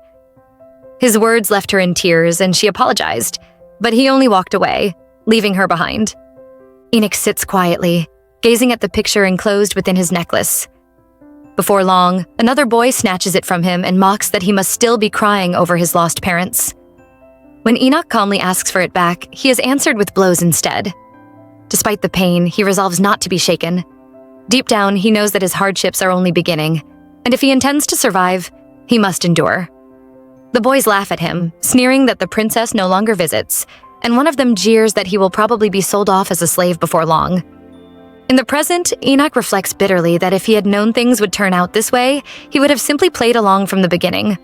His words left her in tears and she apologized, but he only walked away, leaving her behind. Enoch sits quietly, gazing at the picture enclosed within his necklace. Before long, another boy snatches it from him and mocks that he must still be crying over his lost parents. When Enoch calmly asks for it back, he is answered with blows instead. Despite the pain, he resolves not to be shaken. Deep down, he knows that his hardships are only beginning, and if he intends to survive, he must endure. The boys laugh at him, sneering that the princess no longer visits, and one of them jeers that he will probably be sold off as a slave before long. In the present, Enoch reflects bitterly that if he had known things would turn out this way, he would have simply played along from the beginning.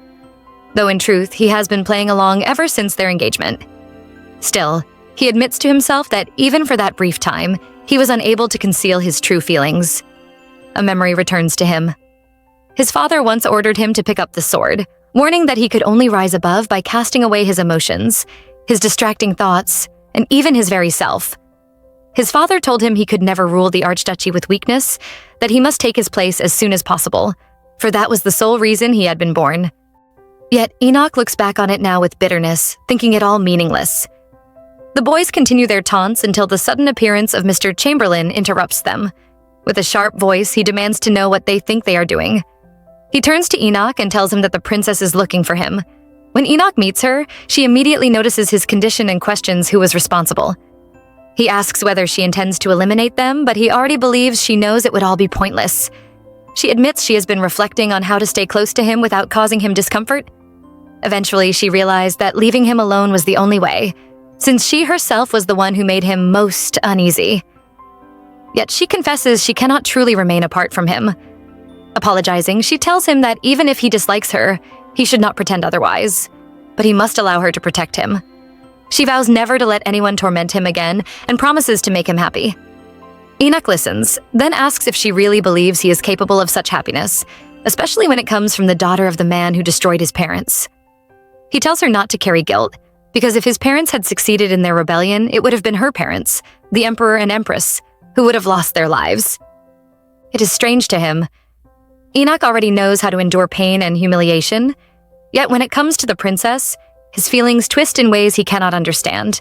Though in truth, he has been playing along ever since their engagement. Still, he admits to himself that even for that brief time, he was unable to conceal his true feelings. A memory returns to him. His father once ordered him to pick up the sword, warning that he could only rise above by casting away his emotions, his distracting thoughts, and even his very self. His father told him he could never rule the archduchy with weakness, that he must take his place as soon as possible, for that was the sole reason he had been born. Yet Enoch looks back on it now with bitterness, thinking it all meaningless. The boys continue their taunts until the sudden appearance of Mr. Chamberlain interrupts them. With a sharp voice, he demands to know what they think they are doing. He turns to Enoch and tells him that the princess is looking for him. When Enoch meets her, she immediately notices his condition and questions who was responsible. He asks whether she intends to eliminate them, but he already believes she knows it would all be pointless. She admits she has been reflecting on how to stay close to him without causing him discomfort. Eventually, she realized that leaving him alone was the only way, since she herself was the one who made him most uneasy. Yet she confesses she cannot truly remain apart from him. Apologizing, she tells him that even if he dislikes her, he should not pretend otherwise, but he must allow her to protect him. She vows never to let anyone torment him again and promises to make him happy. Enoch listens, then asks if she really believes he is capable of such happiness, especially when it comes from the daughter of the man who destroyed his parents. He tells her not to carry guilt, because if his parents had succeeded in their rebellion, it would have been her parents, the Emperor and Empress, who would have lost their lives. It is strange to him. Enoch already knows how to endure pain and humiliation, yet when it comes to the princess, his feelings twist in ways he cannot understand.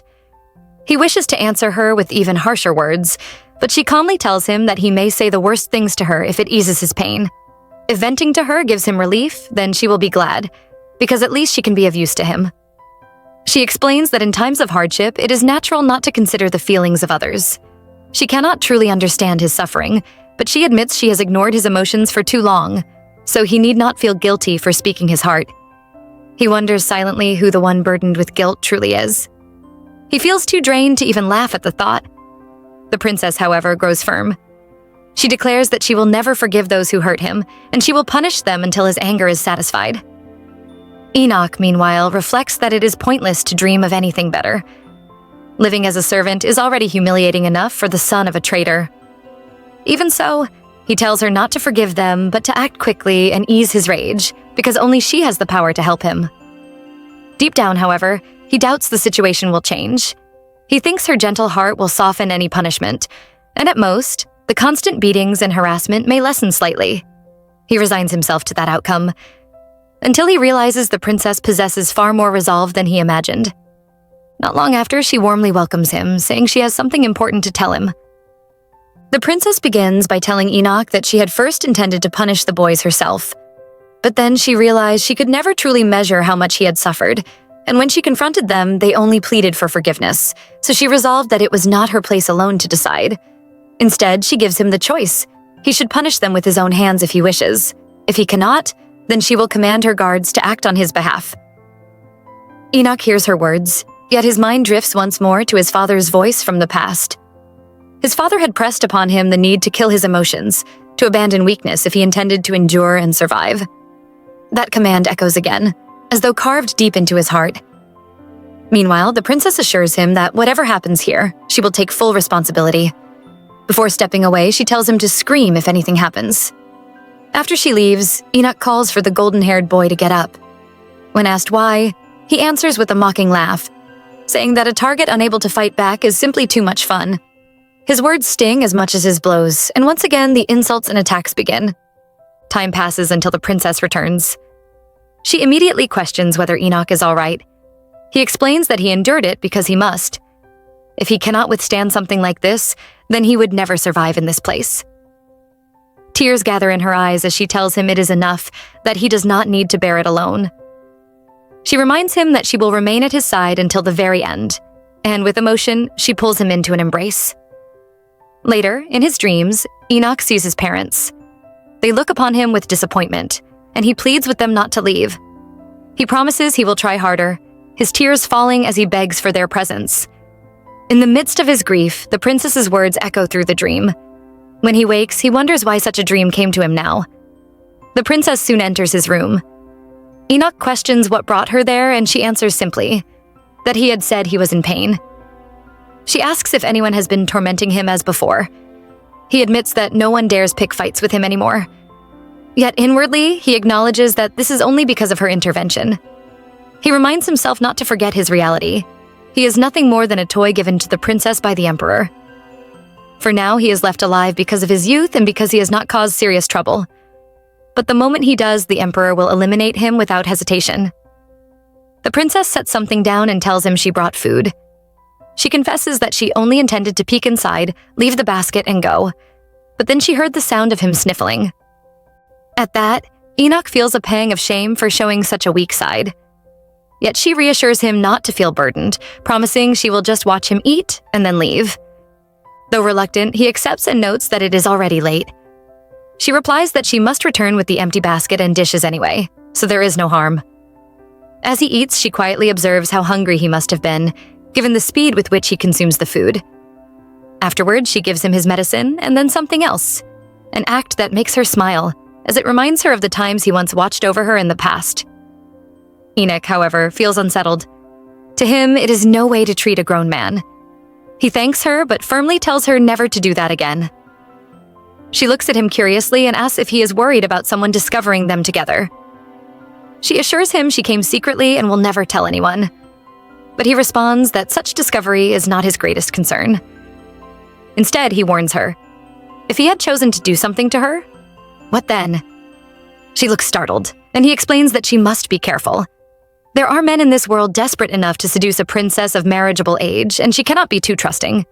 He wishes to answer her with even harsher words, but she calmly tells him that he may say the worst things to her if it eases his pain. If venting to her gives him relief, then she will be glad, because at least she can be of use to him. She explains that in times of hardship, it is natural not to consider the feelings of others. She cannot truly understand his suffering, but she admits she has ignored his emotions for too long, so he need not feel guilty for speaking his heart. He wonders silently who the one burdened with guilt truly is. He feels too drained to even laugh at the thought. The princess, however, grows firm. She declares that she will never forgive those who hurt him, and she will punish them until his anger is satisfied. Enoch, meanwhile, reflects that it is pointless to dream of anything better. Living as a servant is already humiliating enough for the son of a traitor. Even so, he tells her not to forgive them, but to act quickly and ease his rage, because only she has the power to help him. Deep down, however, he doubts the situation will change. He thinks her gentle heart will soften any punishment, and at most, the constant beatings and harassment may lessen slightly. He resigns himself to that outcome. until he realizes the princess possesses far more resolve than he imagined. Not long after, she warmly welcomes him, saying she has something important to tell him. The princess begins by telling Enoch that she had first intended to punish the boys herself. But then she realized she could never truly measure how much he had suffered, and when she confronted them, they only pleaded for forgiveness, so she resolved that it was not her place alone to decide. Instead, she gives him the choice. He should punish them with his own hands if he wishes. If he cannot, then she will command her guards to act on his behalf. Enoch hears her words, yet his mind drifts once more to his father's voice from the past. His father had pressed upon him the need to kill his emotions, to abandon weakness if he intended to endure and survive. That command echoes again, as though carved deep into his heart. Meanwhile, the princess assures him that whatever happens here, she will take full responsibility. Before stepping away, she tells him to scream if anything happens. After she leaves, Enoch calls for the golden-haired boy to get up. When asked why, he answers with a mocking laugh, saying that a target unable to fight back is simply too much fun. His words sting as much as his blows, and once again the insults and attacks begin. Time passes until the princess returns. She immediately questions whether Enoch is all right. He explains that he endured it because he must. If he cannot withstand something like this, then he would never survive in this place. Tears gather in her eyes as she tells him it is enough, that he does not need to bear it alone. She reminds him that she will remain at his side until the very end, and with emotion, she pulls him into an embrace. Later, in his dreams, Enoch sees his parents. They look upon him with disappointment, and he pleads with them not to leave. He promises he will try harder, his tears falling as he begs for their presence. In the midst of his grief, the princess's words echo through the dream. When he wakes, he wonders why such a dream came to him now. The princess soon enters his room. Enoch questions what brought her there, and she answers simply, that he had said he was in pain. She asks if anyone has been tormenting him as before. He admits that no one dares pick fights with him anymore. Yet inwardly, he acknowledges that this is only because of her intervention. He reminds himself not to forget his reality. He is nothing more than a toy given to the princess by the emperor. For now, he is left alive because of his youth and because he has not caused serious trouble. But the moment he does, the emperor will eliminate him without hesitation. The princess sets something down and tells him she brought food. She confesses that she only intended to peek inside, leave the basket, and go. But then she heard the sound of him sniffling. At that, Enoch feels a pang of shame for showing such a weak side. Yet she reassures him not to feel burdened, promising she will just watch him eat and then leave. Though reluctant, he accepts and notes that it is already late. She replies that she must return with the empty basket and dishes anyway, so there is no harm. As he eats, she quietly observes how hungry he must have been, given the speed with which he consumes the food. Afterwards, she gives him his medicine and then something else, an act that makes her smile, as it reminds her of the times he once watched over her in the past. Enoch, however, feels unsettled. To him, it is no way to treat a grown man. He thanks her, but firmly tells her never to do that again. She looks at him curiously and asks if he is worried about someone discovering them together. She assures him she came secretly and will never tell anyone. But he responds that such discovery is not his greatest concern. Instead, he warns her. If he had chosen to do something to her, what then? She looks startled, and he explains that she must be careful. There are men in this world desperate enough to seduce a princess of marriageable age, and she cannot be too trusting.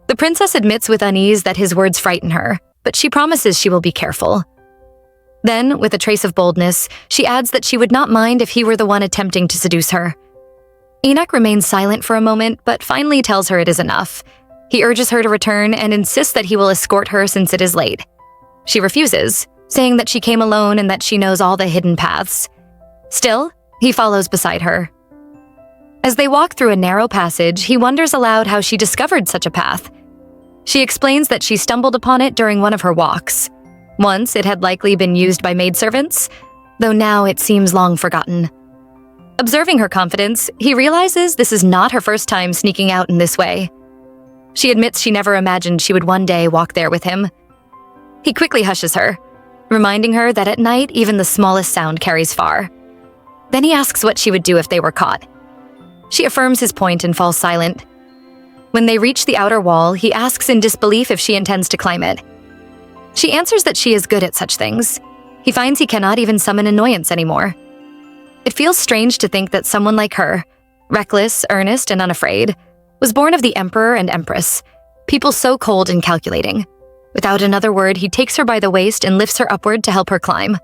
The princess admits with unease that his words frighten her, but she promises she will be careful. Then, with a trace of boldness, she adds that she would not mind if he were the one attempting to seduce her. Enoch remains silent for a moment, but finally tells her it is enough. He urges her to return and insists that he will escort her since it is late. She refuses, saying that she came alone and that she knows all the hidden paths. Still, he follows beside her. As they walk through a narrow passage, he wonders aloud how she discovered such a path. She explains that she stumbled upon it during one of her walks. Once, it had likely been used by maidservants, though now it seems long forgotten. Observing her confidence, he realizes this is not her first time sneaking out in this way. She admits she never imagined she would one day walk there with him. He quickly hushes her, reminding her that at night even the smallest sound carries far. Then he asks what she would do if they were caught. She affirms his point and falls silent. When they reach the outer wall, he asks in disbelief if she intends to climb it. She answers that she is good at such things. he finds he cannot even summon annoyance anymore. It feels strange to think that someone like her, reckless, earnest, and unafraid, was born of the Emperor and Empress, people so cold and calculating. Without another word, he takes her by the waist and lifts her upward to help her climb.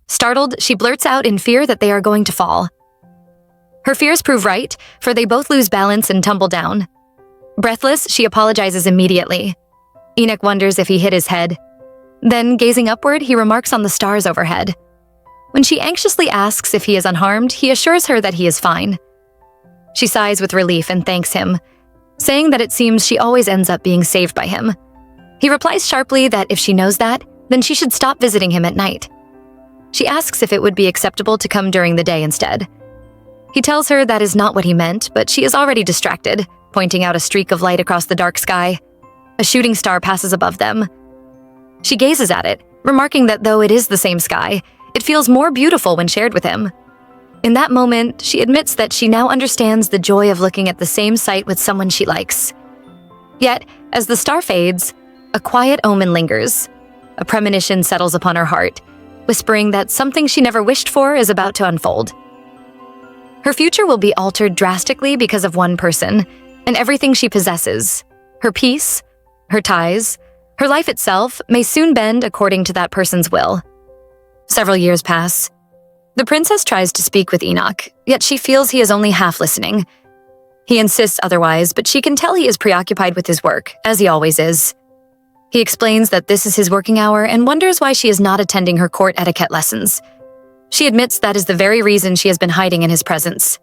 Startled, she blurts out in fear that they are going to fall. Her fears prove right, for they both lose balance and tumble down. Breathless, she apologizes immediately. Enoch wonders if he hit his head. Then, gazing upward, he remarks on the stars overhead. When she anxiously asks if he is unharmed, he assures her that he is fine. She sighs with relief and thanks him, saying that it seems she always ends up being saved by him. He replies sharply that if she knows that, then she should stop visiting him at night. She asks if it would be acceptable to come during the day instead. He tells her that is not what he meant, but she is already distracted, pointing out a streak of light across the dark sky. A shooting star passes above them. She gazes at it, remarking that though it is the same sky, it feels more beautiful when shared with him. In that moment, she admits that she now understands the joy of looking at the same sight with someone she likes. Yet, as the star fades, a quiet omen lingers. A premonition settles upon her heart, whispering that something she never wished for is about to unfold. Her future will be altered drastically because of one person, and everything she possesses, her peace, her ties, her life itself, may soon bend according to that person's will. Several years pass. The princess tries to speak with Enoch, yet she feels he is only half listening. He insists otherwise, but she can tell he is preoccupied with his work, as he always is. He explains that this is his working hour and wonders why she is not attending her court etiquette lessons. She admits that is the very reason she has been hiding in his presence.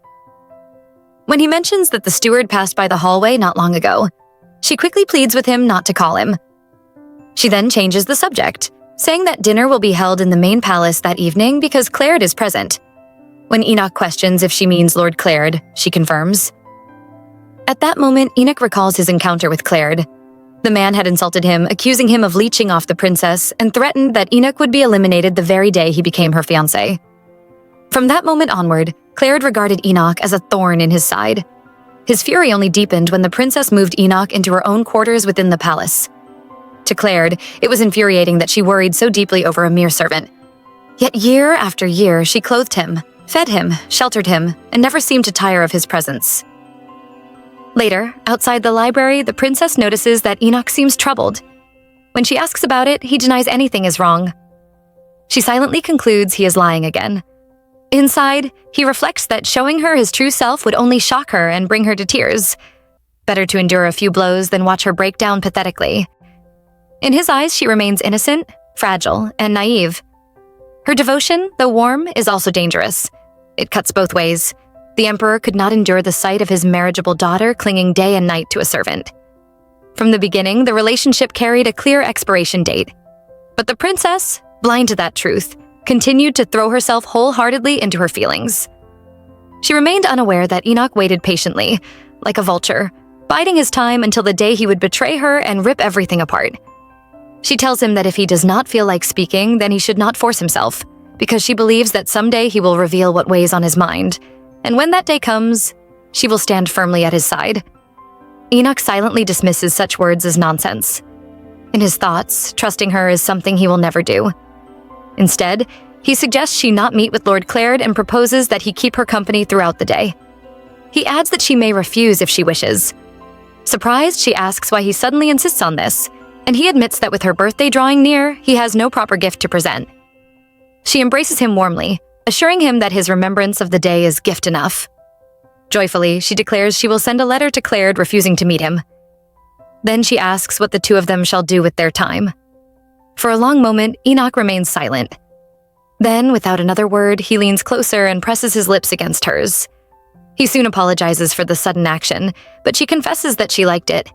When he mentions that the steward passed by the hallway not long ago, she quickly pleads with him not to call him. She then changes the subject, saying that dinner will be held in the main palace that evening because Claird is present. When Enoch questions if she means Lord Claird, she confirms. At that moment, Enoch recalls his encounter with Claird. The man had insulted him, accusing him of leeching off the princess, and threatened that Enoch would be eliminated the very day he became her fiancé. From that moment onward, Claird regarded Enoch as a thorn in his side. His fury only deepened when the princess moved Enoch into her own quarters within the palace. To Claird, it was infuriating that she worried so deeply over a mere servant. Yet year after year, she clothed him, fed him, sheltered him, and never seemed to tire of his presence. Later, outside the library, the princess notices that Enoch seems troubled. When she asks about it, he denies anything is wrong. She silently concludes he is lying again. Inside, he reflects that showing her his true self would only shock her and bring her to tears. Better to endure a few blows than watch her break down pathetically. In his eyes, she remains innocent, fragile, and naive. Her devotion, though warm, is also dangerous. It cuts both ways. The emperor could not endure the sight of his marriageable daughter clinging day and night to a servant. From the beginning, the relationship carried a clear expiration date. But the princess, blind to that truth, continued to throw herself wholeheartedly into her feelings. She remained unaware that Enoch waited patiently, like a vulture, biding his time until the day he would betray her and rip everything apart. She tells him that if he does not feel like speaking, then he should not force himself, because she believes that someday he will reveal what weighs on his mind, and when that day comes, she will stand firmly at his side. Enoch silently dismisses such words as nonsense. In his thoughts, trusting her is something he will never do. Instead, he suggests she not meet with Lord Claird and proposes that he keep her company throughout the day. He adds that she may refuse if she wishes. Surprised, she asks why he suddenly insists on this, and he admits that with her birthday drawing near, he has no proper gift to present. She embraces him warmly, assuring him that his remembrance of the day is gift enough. Joyfully, she declares she will send a letter to Claird refusing to meet him. Then she asks what the two of them shall do with their time. For a long moment, Enoch remains silent. Then, without another word, he leans closer and presses his lips against hers. He soon apologizes for the sudden action, but she confesses that she liked it.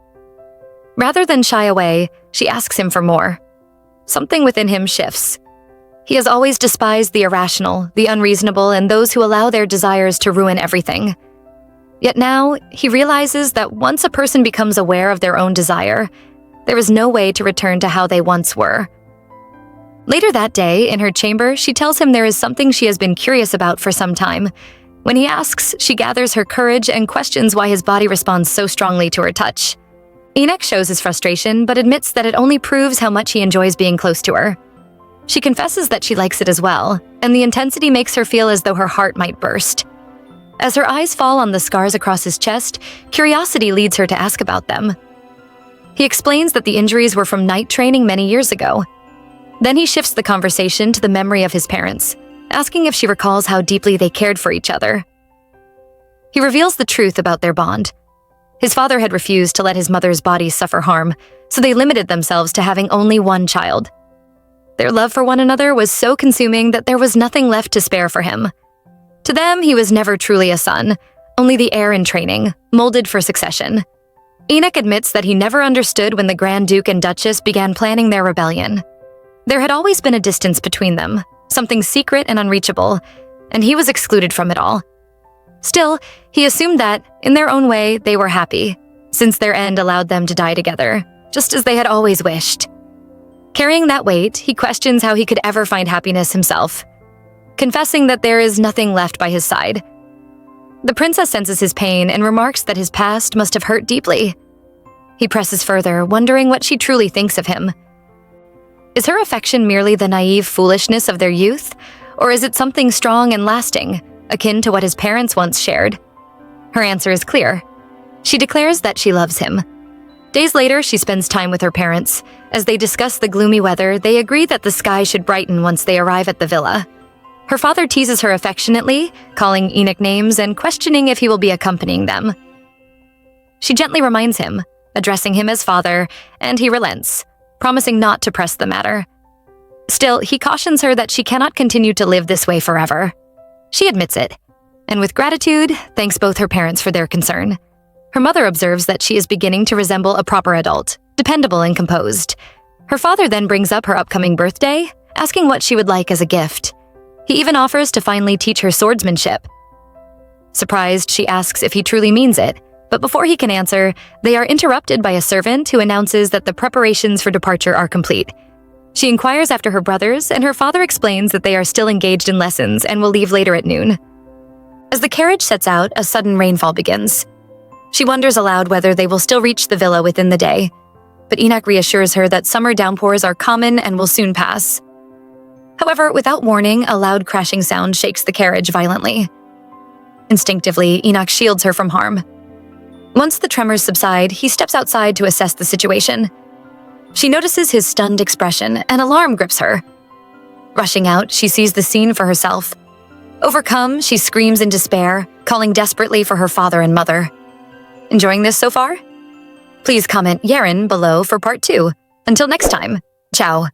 Rather than shy away, she asks him for more. Something within him shifts. He has always despised the irrational, the unreasonable, and those who allow their desires to ruin everything. Yet now, he realizes that once a person becomes aware of their own desire, there is no way to return to how they once were. Later that day, in her chamber, she tells him there is something she has been curious about for some time. When he asks, she gathers her courage and questions why his body responds so strongly to her touch. Enoch shows his frustration, but admits that it only proves how much he enjoys being close to her. She confesses that she likes it as well, and the intensity makes her feel as though her heart might burst. As her eyes fall on the scars across his chest, curiosity leads her to ask about them. He explains that the injuries were from night training many years ago. Then he shifts the conversation to the memory of his parents, asking if she recalls how deeply they cared for each other. He reveals the truth about their bond. His father had refused to let his mother's body suffer harm, so they limited themselves to having only one child. Their love for one another was so consuming that there was nothing left to spare for him. To them, he was never truly a son, only the heir in training, molded for succession. Enoch admits that he never understood when the Grand Duke and Duchess began planning their rebellion. There had always been a distance between them, something secret and unreachable, and he was excluded from it all. Still, he assumed that, in their own way, they were happy, since their end allowed them to die together, just as they had always wished. Carrying that weight, he questions how he could ever find happiness himself, confessing that there is nothing left by his side. The princess senses his pain and remarks that his past must have hurt deeply. He presses further, wondering what she truly thinks of him. Is her affection merely the naive foolishness of their youth, or is it something strong and lasting, akin to what his parents once shared? Her answer is clear. She declares that she loves him. Days later, she spends time with her parents. As they discuss the gloomy weather, they agree that the sky should brighten once they arrive at the villa. Her father teases her affectionately, calling Enoch names and questioning if he will be accompanying them. She gently reminds him, addressing him as father, and he relents, promising not to press the matter. Still, he cautions her that she cannot continue to live this way forever. She admits it, and with gratitude, thanks both her parents for their concern. Her mother observes that she is beginning to resemble a proper adult, dependable and composed. Her father then brings up her upcoming birthday, asking what she would like as a gift. He even offers to finally teach her swordsmanship. Surprised, she asks if he truly means it, but before he can answer, they are interrupted by a servant who announces that the preparations for departure are complete. She inquires after her brothers, and her father explains that they are still engaged in lessons and will leave later at noon. As the carriage sets out, a sudden rainfall begins. She wonders aloud whether they will still reach the villa within the day, but Enoch reassures her that summer downpours are common and will soon pass. However, without warning, a loud crashing sound shakes the carriage violently. Instinctively, Enoch shields her from harm. Once the tremors subside, he steps outside to assess the situation. She notices his stunned expression, and alarm grips her. Rushing out, she sees the scene for herself. Overcome, she screams in despair, calling desperately for her father and mother. Enjoying this so far? Please comment Yaren below for part 2. Until next time, ciao.